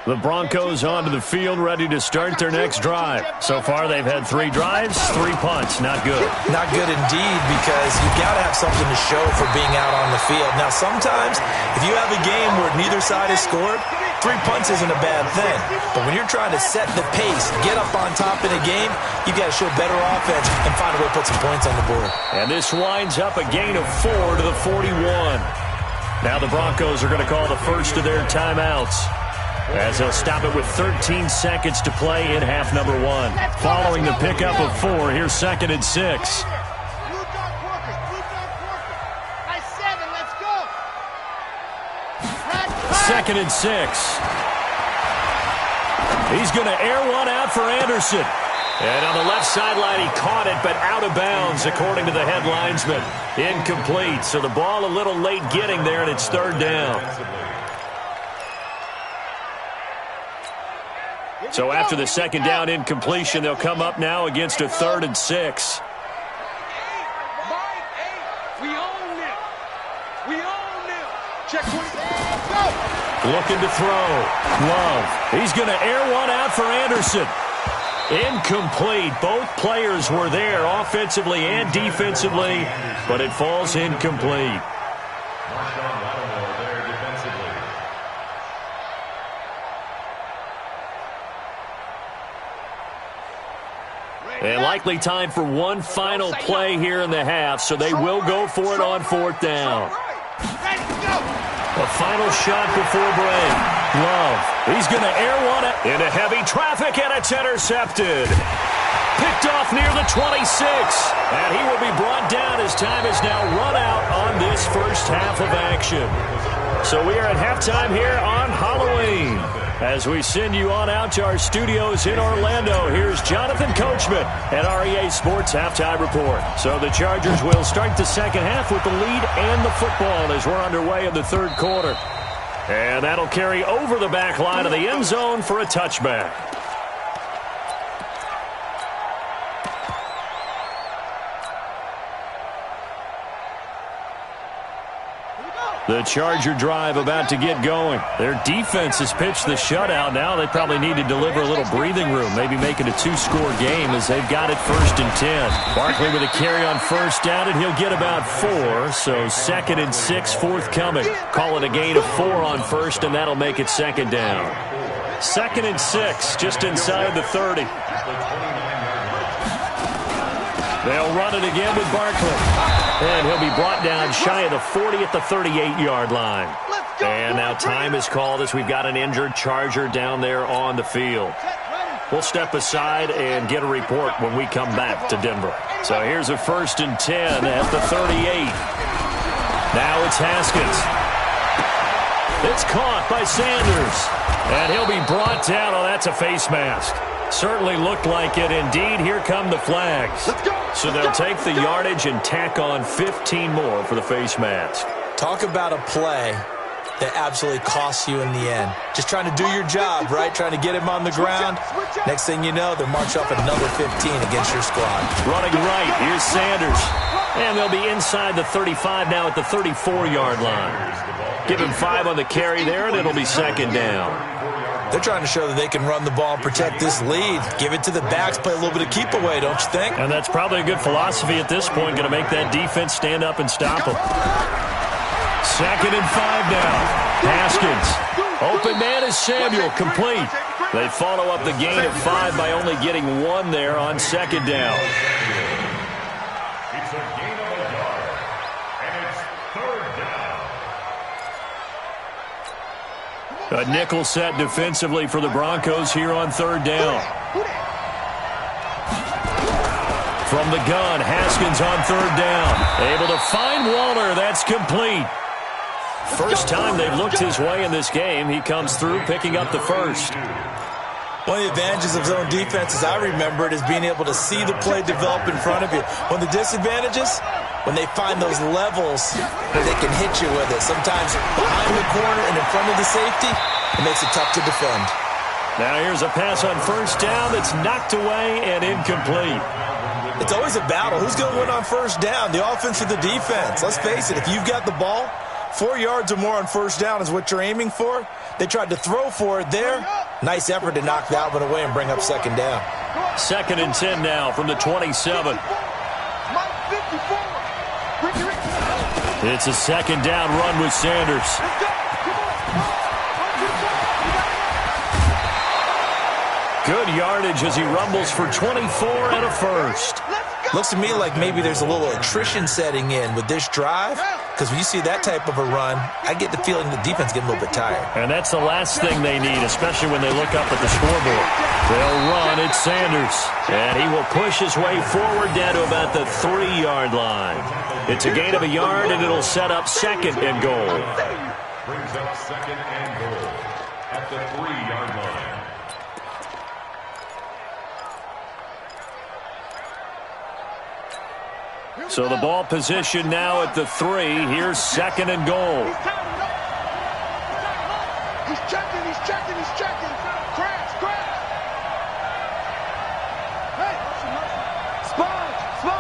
The Broncos onto the field, ready to start their next drive. So far, they've had 3 drives, 3 punts. Not good. Not good indeed, because you've got to have something to show for being out on the field. Now, sometimes, if you have a game where neither side has scored, 3 punts isn't a bad thing. But when you're trying to set the pace, get up on top in a game, you've got to show better offense and find a way to put some points on the board. And this winds up a gain of 4 to the 41. Now the Broncos are going to call the first of their timeouts, as they'll stop it with 13 seconds to play in half number 1. Following the pickup of 4, here's 2nd and 6. Second and 6. He's going to air one out for Anderson. And on the left sideline, he caught it, but out of bounds, according to the head linesman. Incomplete. So the ball a little late getting there, and it's 3rd down. So after the 2nd down incompletion, they'll come up now against a 3rd and 6. Check 20. Looking to throw. Love. He's going to air one out for Anderson. Incomplete. Both players were there offensively and defensively, but it falls incomplete. And likely time for one final play here in the half, so they will go for it on 4th down. A final shot before break. Love. He's going to air one into heavy traffic, and it's intercepted. Picked off near the 26. And he will be brought down as time is now run out on this first half of action. So we are at halftime here on Halloween. As we send you on out to our studios in Orlando, here's Jonathan Coachman at REA Sports Halftime Report. So the Chargers will start the second half with the lead and the football as we're underway in the 3rd quarter. And that'll carry over the back line of the end zone for a touchback. The Charger drive about to get going. Their defense has pitched the shutout. Now they probably need to deliver a little breathing room, maybe make it a 2-score game as they've got it 1st and 10. Barkley with a carry on 1st down, and he'll get about 4. So 2nd and 6 forthcoming. Call it a gain of 4 on 1st, and that'll make it 2nd down. 2nd and 6, just inside the 30. They'll run it again with Barkley. And he'll be brought down shy of the 40 at the 38-yard line. And now time is called as we've got an injured Charger down there on the field. We'll step aside and get a report when we come back to Denver. So here's a 1st and 10 at the 38. Now it's Haskins. It's caught by Sanders. And he'll be brought down. Oh, that's a face mask. Certainly looked like it. Indeed, here come the flags. So they'll take the yardage and tack on 15 more for the face mask. Talk about a play that absolutely costs you in the end. Just trying to do your job, right? Trying to get him on the ground. Next thing you know, they'll march up another 15 against your squad. Running right, here's Sanders. And they'll be inside the 35 now at the 34-yard line. Give him 5 on the carry there, and it'll be 2nd down. They're trying to show that they can run the ball and protect this lead. Give it to the backs, play a little bit of keep away, don't you think? And that's probably a good philosophy at this point, going to make that defense stand up and stop them. 2nd and 5 now. Haskins. Open man is Samuel, complete. They follow up the gain of 5 by only getting 1 there on 2nd down. It's a gain of a yard, and it's 3rd down. A nickel set defensively for the Broncos here on 3rd down. From the gun, Haskins on 3rd down. Able to find Waller. That's complete. First time they've looked his way in this game. He comes through picking up the 1st. One of the advantages of zone defense, as I remember it, is being able to see the play develop in front of you. One of the disadvantages, when they find those levels where they can hit you with it. Sometimes behind the corner and in front of the safety, it makes it tough to defend. Now here's a pass on 1st down that's knocked away and incomplete. It's always a battle. Who's going to win on 1st down, the offense or the defense? Let's face it, if you've got the ball, 4 yards or more on 1st down is what you're aiming for. They tried to throw for it there. Nice effort to knock that one away and bring up 2nd down. 2nd and 10 now from the 27. It's a 2nd down run with Sanders. Good yardage as he rumbles for 24 and a 1st. Looks to me like maybe there's a little attrition setting in with this drive, because when you see that type of a run, I get the feeling the defense getting a little bit tired. And that's the last thing they need, especially when they look up at the scoreboard. They'll run. It's Sanders. And he will push his way forward down to about the 3-yard line. It's a gain of a yard, and it'll set up 2nd and goal. Brings up 2nd and goal at the 3-yard line. So the ball position now at the 3. Here's 2nd and goal. He's checking. Crash. Hey. Sponge. No.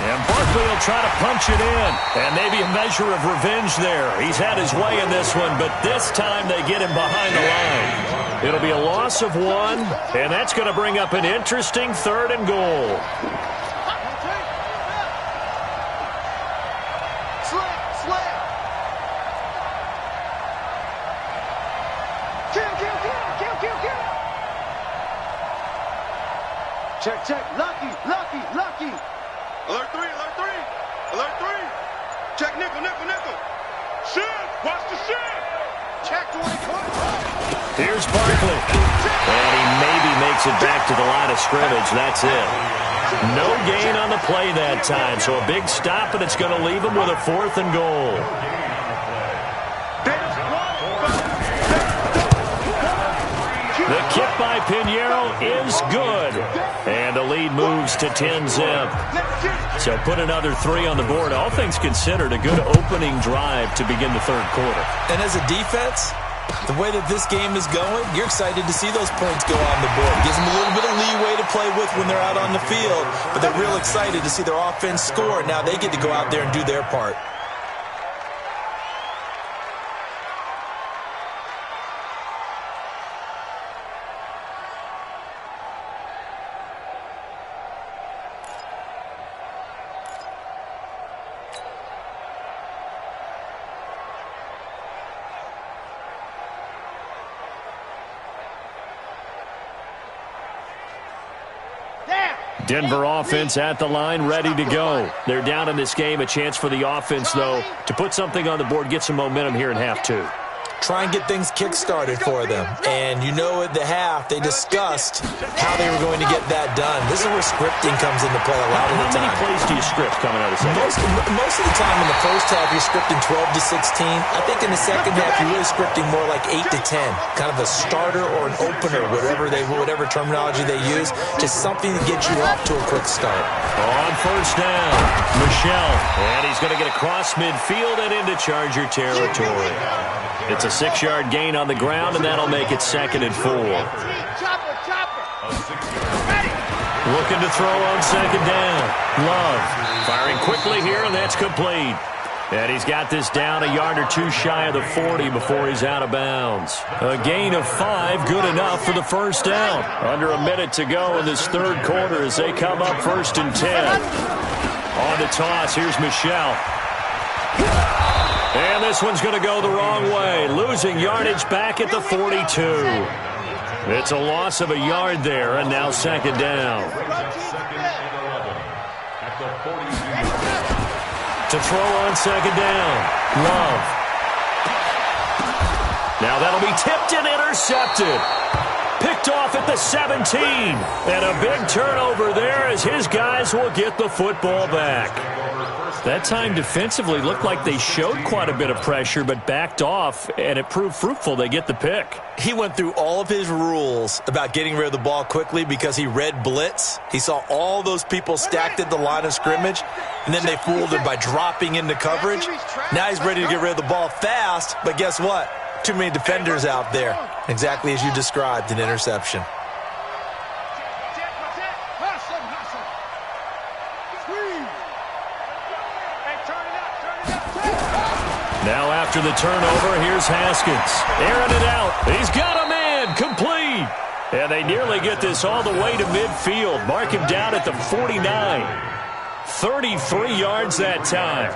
And Barkley will try to punch it in. And maybe a measure of revenge there. He's had his way in this one, but this time they get him behind the line. It'll be a loss of 1, and that's going to bring up an interesting 3rd and goal. Slam. Kill. Check. Lucky. Alert 3. Check nickel. Shit. Watch the shit. Check 20. Here's Barkley. And he maybe makes it back to the line of scrimmage. That's it. No gain on the play that time. So a big stop, and it's going to leave him with a 4th and goal. The kick by Pinheiro is good. And the lead moves to 10-zip. So put another 3 on the board. All things considered, a good opening drive to begin the 3rd quarter. And as a defense, The way that this game is going, you're excited to see those points go on the board. It gives them a little bit of leeway to play with when they're out on the field, but they're real excited to see their offense score. Now they get to go out there and do their part. Denver offense at the line, ready to go. They're down in this game. A chance for the offense, though, to put something on the board, get some momentum here in half two. Try and get things kick-started for them. And you know at the half, they discussed how they were going to get that done. This is where scripting comes into play a lot of the time. How many plays do you script coming out of the second? Most of the time in the first half, you're scripting 12 to 16. I think in the second half, you're really scripting more like 8 to 10. Kind of a starter or an opener, whatever terminology they use. Just something to get you off to a quick start. On first down, Michel. And he's going to get across midfield and into Charger territory. It's a 6-yard gain on the ground, and that'll make it 2nd and 4. Looking to throw on 2nd down. Love firing quickly here, and that's complete. And he's got this down a yard or two shy of the 40 before he's out of bounds. A gain of 5, good enough for the first down. Under a minute to go in this third quarter as they come up 1st and 10. On the toss, here's Michel. And this one's going to go the wrong way, losing yardage back at the 42. It's a loss of a yard there, and now 2nd down. To throw on 2nd down, Love. Now that'll be tipped and intercepted. Picked off at the 17. And a big turnover there as his guys will get the football back. That time defensively looked like they showed quite a bit of pressure but backed off, and it proved fruitful. They get the pick. He went through all of his rules about getting rid of the ball quickly because he read blitz. He saw all those people stacked at the line of scrimmage, and then they fooled him by dropping into coverage. Now he's ready to get rid of the ball fast, but guess what? Too many defenders out there. Exactly as you described, an interception. Now after the turnover, here's Haskins. Airing it out. He's got a man. Complete. And they nearly get this all the way to midfield. Mark him down at the 49. 33 yards that time.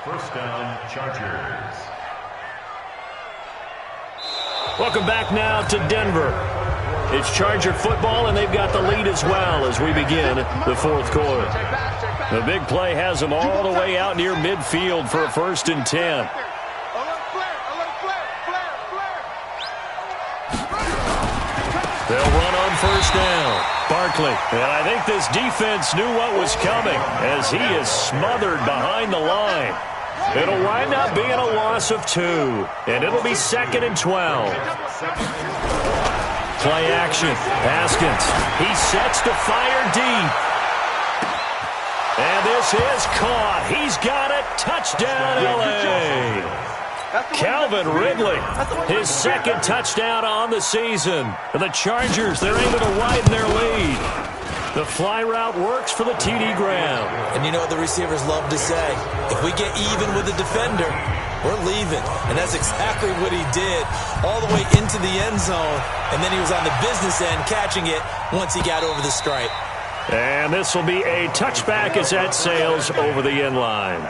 First down, Chargers. Welcome back now to Denver. It's Charger football, and they've got the lead as well as we begin the fourth quarter. The big play has them all the way out near midfield for a 1st and 10. They'll run on first down. Barkley. And I think this defense knew what was coming as he is smothered behind the line. It'll wind up being a loss of 2, and it'll be 2nd and 12. Play action. Haskins. He sets to fire deep. And this is caught. He's got it. Touchdown, L.A. Calvin Ridley, his 2nd touchdown on the season. The Chargers, they're able to widen their lead. The fly route works for the TD Graham. And you know what the receivers love to say? If we get even with the defender, we're leaving. And that's exactly what he did all the way into the end zone. And then he was on the business end catching it once he got over the stripe. And this will be a touchback as that sails over the end line.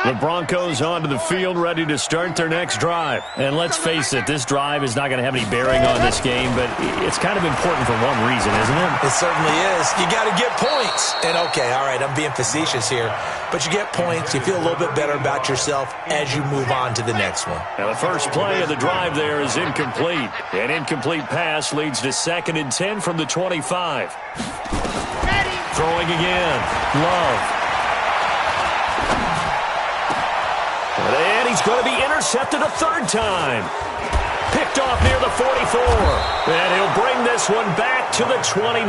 The Broncos onto the field, ready to start their next drive. And let's face it, this drive is not going to have any bearing on this game, but it's kind of important for one reason, isn't it? It certainly is. You got to get points. And okay, all right, I'm being facetious here, but you get points, you feel a little bit better about yourself as you move on to the next one. Now the first play of the drive there is incomplete. An incomplete pass leads to 2nd and 10 from the 25. Throwing again. Love. And he's going to be intercepted a 3rd time. Picked off near the 44. And he'll bring this one back to the 29.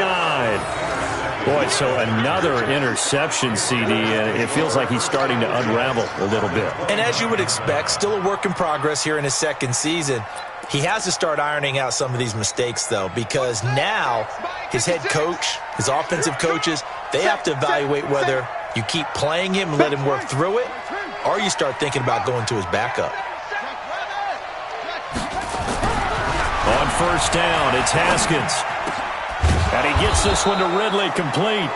Boy, so another interception, CD, and it feels like he's starting to unravel a little bit. And as you would expect, still a work in progress here in his second season. He has to start ironing out some of these mistakes, though, because now his head coach, his offensive coaches, they have to evaluate whether you keep playing him and let him work through it, or you start thinking about going to his backup. On first down, it's Haskins. And he gets this one to Ridley, complete.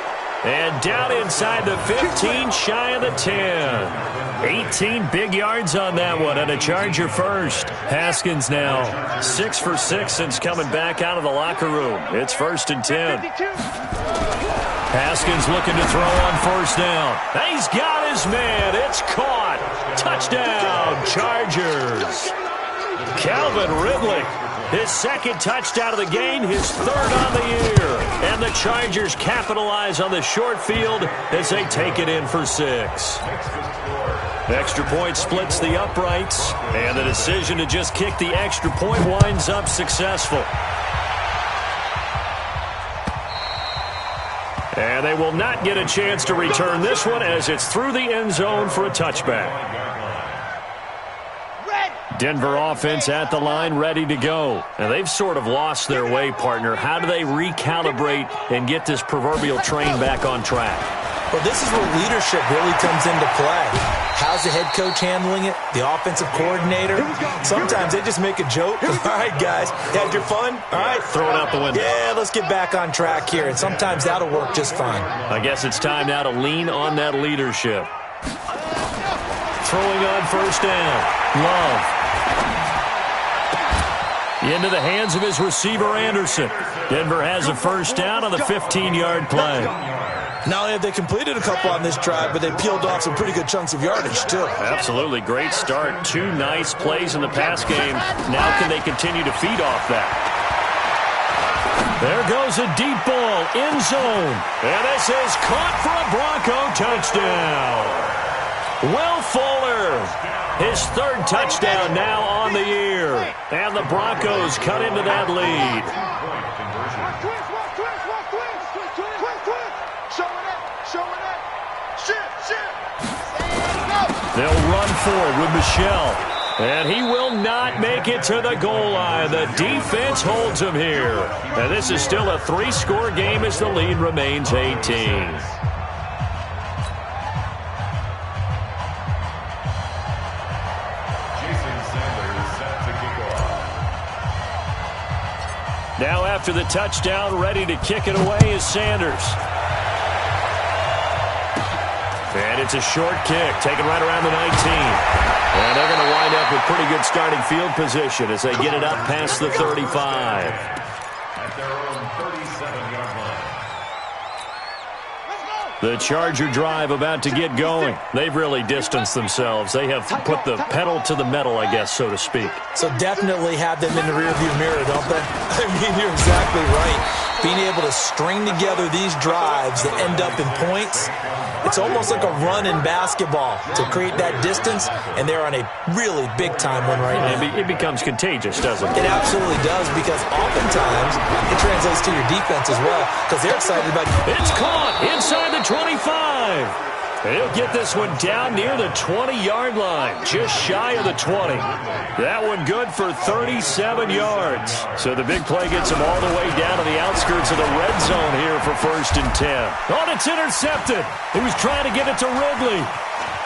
And down inside the 15, shy of the 10. 18 big yards on that one, and a Charger first. Haskins now 6 for 6 since coming back out of the locker room. It's 1st and 10. Haskins looking to throw on first down. He's got his man. It's caught. Touchdown, Chargers. Calvin Ridley. His second touchdown of the game, his third on the year. And the Chargers capitalize on the short field as they take it in for 6. Extra point splits the uprights, and the decision to just kick the extra point winds up successful. And they will not get a chance to return this one as it's through the end zone for a touchback. Denver offense at the line, ready to go. And they've sort of lost their way, partner. How do they recalibrate and get this proverbial train back on track? Well, this is where leadership really comes into play. How's the head coach handling it? The offensive coordinator? Sometimes they just make a joke. All right, guys, you had your fun? All right. Throw it out the window. Yeah, let's get back on track here. And sometimes that'll work just fine. I guess it's time now to lean on that leadership. Throwing on first down. Love. Into the hands of his receiver, Anderson. Denver has a first down on the 15-yard play. Not only have they completed a couple on this drive, but they peeled off some pretty good chunks of yardage, too. Absolutely. Great start. 2 nice plays in the pass game. Now can they continue to feed off that? There goes a deep ball, end zone. And this is caught for a Bronco touchdown. Will Fuller, his 3rd touchdown now on the year. And the Broncos cut into that lead. They'll run forward with Michel. And he will not make it to the goal line. The defense holds him here. And this is still a 3-score game as the lead remains 18. Now after the touchdown, ready to kick it away is Sanders. And it's a short kick, taken right around the 19. And they're going to wind up with pretty good starting field position as they get it up past the 35. At their own 37-yard line. The Charger drive about to get going. They've really distanced themselves. They have put the pedal to the metal, I guess, so to speak. So definitely have them in the rearview mirror, don't they? I mean, you're exactly right. Being able to string together these drives that end up in points, it's almost like a run in basketball to create that distance, and they're on a really big-time one right now. It becomes contagious, doesn't it? It absolutely does, because oftentimes it translates to your defense as well, because they're excited about it. It's caught inside the 25. He'll get this one down near the 20-yard line, just shy of the 20. That one good for 37 yards. So the big play gets him all the way down to the outskirts of the red zone here for 1st and 10. Oh, it's intercepted. He was trying to get it to Ridley.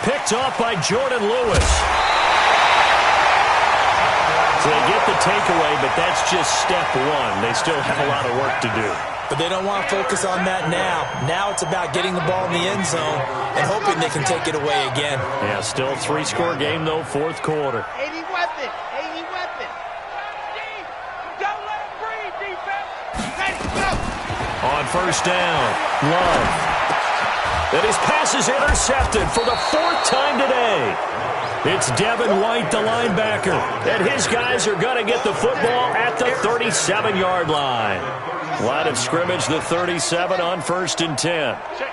Picked off by Jordan Lewis. So they get the takeaway, but that's just step one. They still have a lot of work to do. But they don't want to focus on that now. Now it's about getting the ball in the end zone and hoping they can take it away again. Yeah, still a 3-score game, though, 4th quarter. 80 weapon. 80 weapon. Don't let him breathe, defense. Ready, go. On first down, Love. And his pass is intercepted for the 4th time today. It's Devin White, the linebacker. And his guys are going to get the football at the 37-yard line. Line of scrimmage, the 37 on 1st and 10. Check.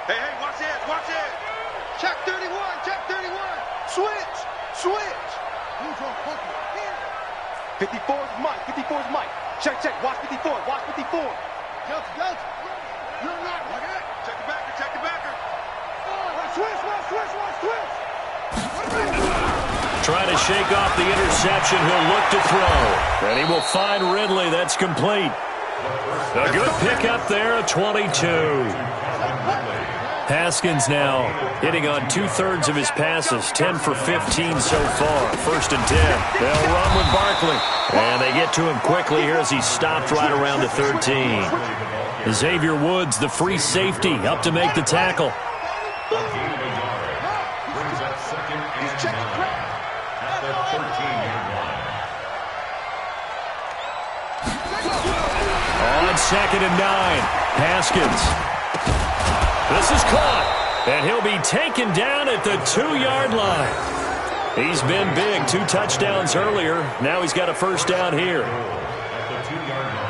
Hey, watch it. Check 31. Switch. 54's Mike. Check. Watch 54. You're not. Look at it. Check the backer. Check the backer. Switch. Trying to shake off the interception. He'll look to throw. And he will find Ridley. That's complete. A good pickup there, a 22. Haskins now hitting on 2/3 of his passes, 10 for 15 so far. 1st and 10. They'll run with Barkley. And they get to him quickly here as he's stopped right around the 13. Xavier Woods, the free safety, up to make the tackle. Brings up 2nd and 9 at the 13-yard line. On 2nd and 9, Haskins. This is caught, and he'll be taken down at the 2-yard line. He's been big, 2 touchdowns earlier. Now he's got a 1st down here. At the 2-yard line.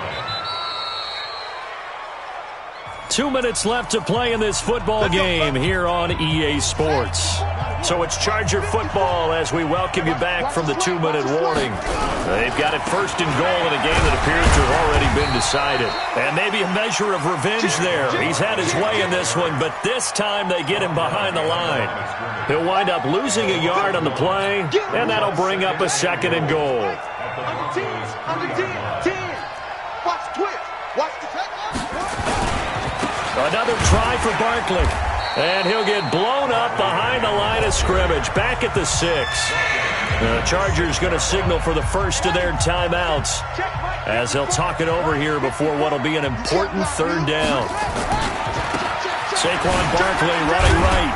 2 minutes left to play in this football game here on EA Sports. So it's Charger football as we welcome you back from the 2-minute warning. They've got it 1st and goal in a game that appears to have already been decided. And maybe a measure of revenge there. He's had his way in this one, but this time they get him behind the line. He'll wind up losing a yard on the play, and that'll bring up a 2nd and goal. Under 10. Watch the twitch. Watch the check. Another try for Barkley. And he'll get blown up behind the line of scrimmage. Back at the 6. The Chargers going to signal for the first of their timeouts as they'll talk it over here before what will be an important 3rd down. Saquon Barkley running right.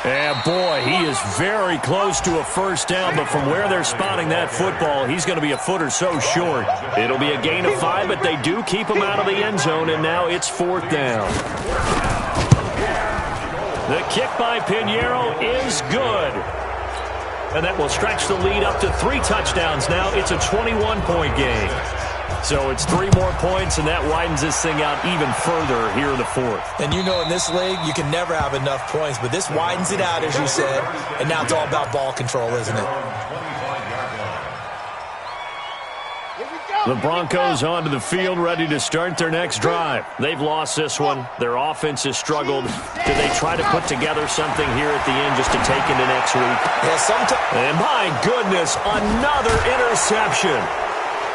And boy, he is very close to a 1st down, but from where they're spotting that football, he's going to be a foot or so short. It'll be a gain of 5, but they do keep him out of the end zone, and now it's 4th down. The kick by Pinheiro is good. And that will stretch the lead up to 3 touchdowns now. It's a 21-point game. So it's 3 more points, and that widens this thing out even further here in the 4th. And you know in this league, you can never have enough points, but this widens it out, as you said, and now it's all about ball control, isn't it? The Broncos onto the field, ready to start their next drive. They've lost this one. Their offense has struggled. Do they try to put together something here at the end just to take into next week? Yeah, sometimes. And my goodness, another interception.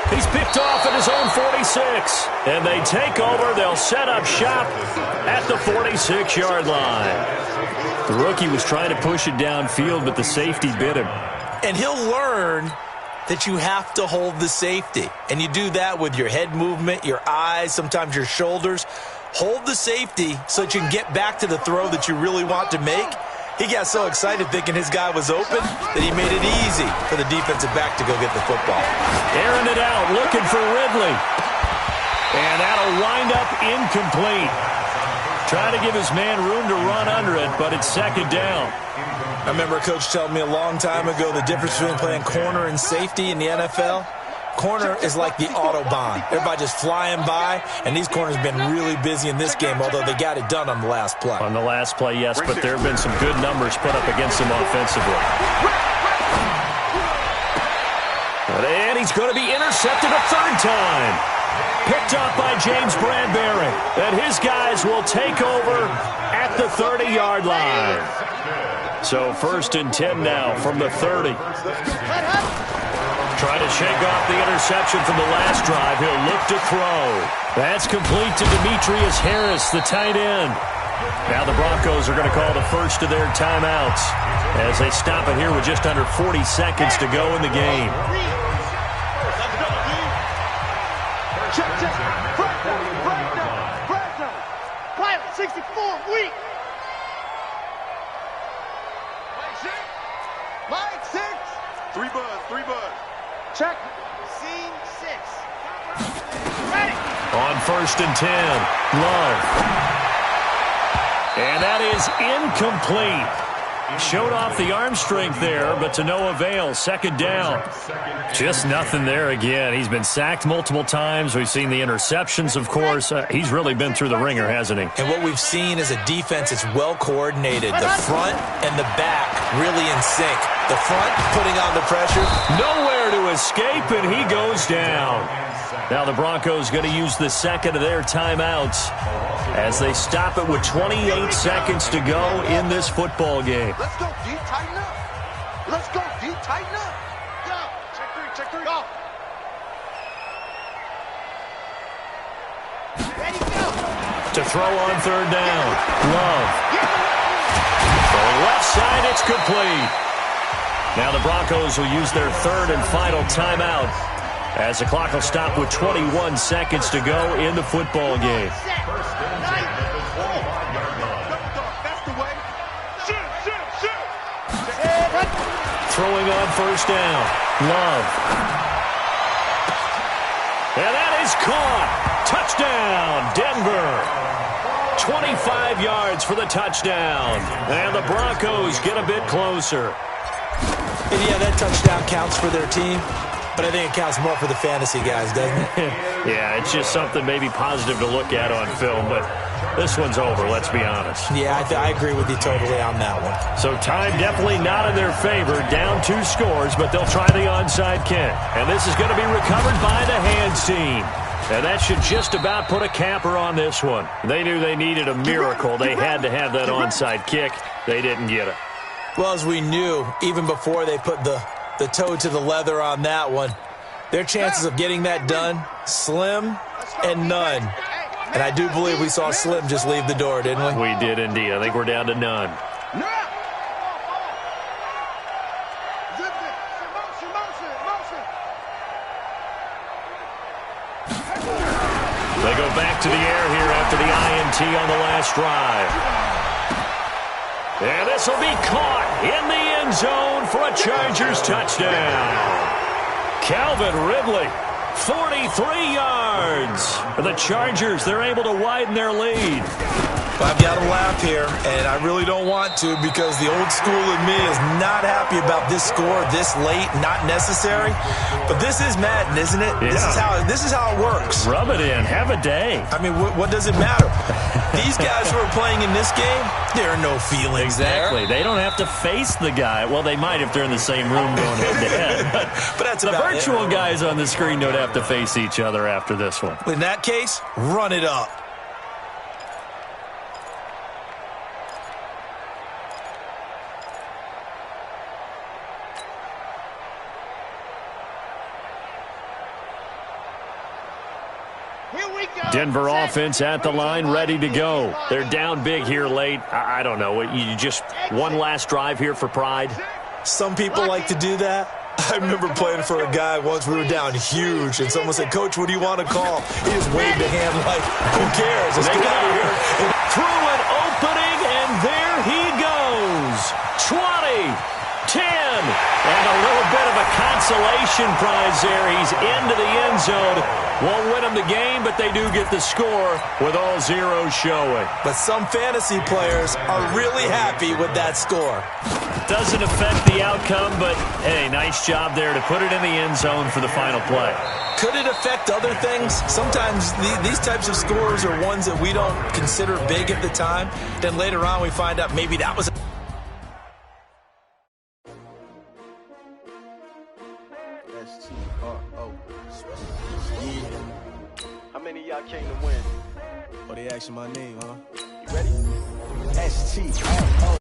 He's picked off at his own 46. And they take over. They'll set up shop at the 46-yard line. The rookie was trying to push it downfield, but the safety bit him. And he'll learn that you have to hold the safety. And you do that with your head movement, your eyes, sometimes your shoulders. Hold the safety so that you can get back to the throw that you really want to make. He got so excited thinking his guy was open that he made it easy for the defensive back to go get the football. Airing it out, looking for Ridley. And that'll wind up incomplete. Trying to give his man room to run under it, but it's 2nd down. I remember a coach telling me a long time ago the difference between playing corner and safety in the NFL. Corner is like the Autobahn. Everybody just flying by, and these corners have been really busy in this game, although they got it done on the last play. On the last play, yes, but there have been some good numbers put up against him offensively. And he's going to be intercepted a 3rd time. Picked up by James Bradbury. And his guys will take over at the 30-yard line. So 1st and 10 now from the 30. Trying to shake off the interception from the last drive. He'll look to throw. That's complete to Demetrius Harris, the tight end. Now the Broncos are going to call the first of their timeouts as they stop it here with just under 40 seconds to go in the game. Quiet, 64, weak. Mike 6. 3 buzz. Check. Scene 6. Ready. On 1st and 10, Love. And that is incomplete. Showed off the arm strength there, but to no avail. 2nd down. Just nothing there again. He's been sacked multiple times. We've seen the interceptions, of course. He's really been through the ringer, hasn't he? And what we've seen is a defense that's well coordinated. The front and the back really in sync. The front putting on the pressure. Nowhere to escape, and he goes down. Now the Broncos going to use the second of their timeouts as they stop it with 28 seconds to go in this football game. Let's go deep, tighten up. Let's go deep, tighten up. Go. Check three, go. Ready, go. To throw on third down. Love. So left side, it's complete. Now the Broncos will use their third and final timeout as the clock will stop with 21 seconds to go in the football game. Throwing on first down. Love. And that is caught. Touchdown, Denver. 25 yards for the touchdown. And the Broncos get a bit closer. And yeah, that touchdown counts for their team, but I think it counts more for the fantasy guys, doesn't it? Yeah, it's just something maybe positive to look at on film, but this one's over, let's be honest. Yeah, I agree with you totally on that one. So time definitely not in their favor. Down 2 scores, but they'll try the onside kick. And this is going to be recovered by the hands team. And that should just about put a capper on this one. They knew they needed a miracle. They had to have that onside kick. They didn't get it. Well, as we knew, even before they put the toe to the leather on that one, their chances of getting that done, slim and none. And I do believe we saw Slim just leave the door, didn't we? We did indeed. I think we're down to none. They go back to the air here after the INT on the last drive. And this will be caught in the end zone for a Chargers touchdown. Calvin Ridley, 43 yards. The Chargers, they're able to widen their lead. I've got to laugh here, and I really don't want to because the old school in me is not happy about this score this late, not necessary. But this is Madden, isn't it? Yeah. This is how it works. Rub it in. Have a day. I mean, what does it matter? These guys who are playing in this game, there are no feelings Exactly. there. They don't have to face the guy. Well, they might if they're in the same room going head-to-head. But that's the about virtual guys on the screen don't have to face each other after this one. In that case, run it up. Denver offense at the line, ready to go. They're down big here late. I don't know. You just one last drive here for pride? Some people like to do that. I remember playing for a guy once. We were down huge, and someone said, "Coach, what do you want to call?" He just waved a hand like, "Who cares? Let's get out of here." Through an opening, and there he goes. 20, 10, and a little bit of a consolation prize there. He's into the end zone. Won't win them the game, but they do get the score with all zeros showing. But some fantasy players are really happy with that score. Doesn't affect the outcome, but, hey, nice job there to put it in the end zone for the final play. Could it affect other things? Sometimes these types of scores are ones that we don't consider big at the time. Then later on we find out maybe that was... How many of y'all came to win? Oh, they asking my name, huh? You ready? STRO.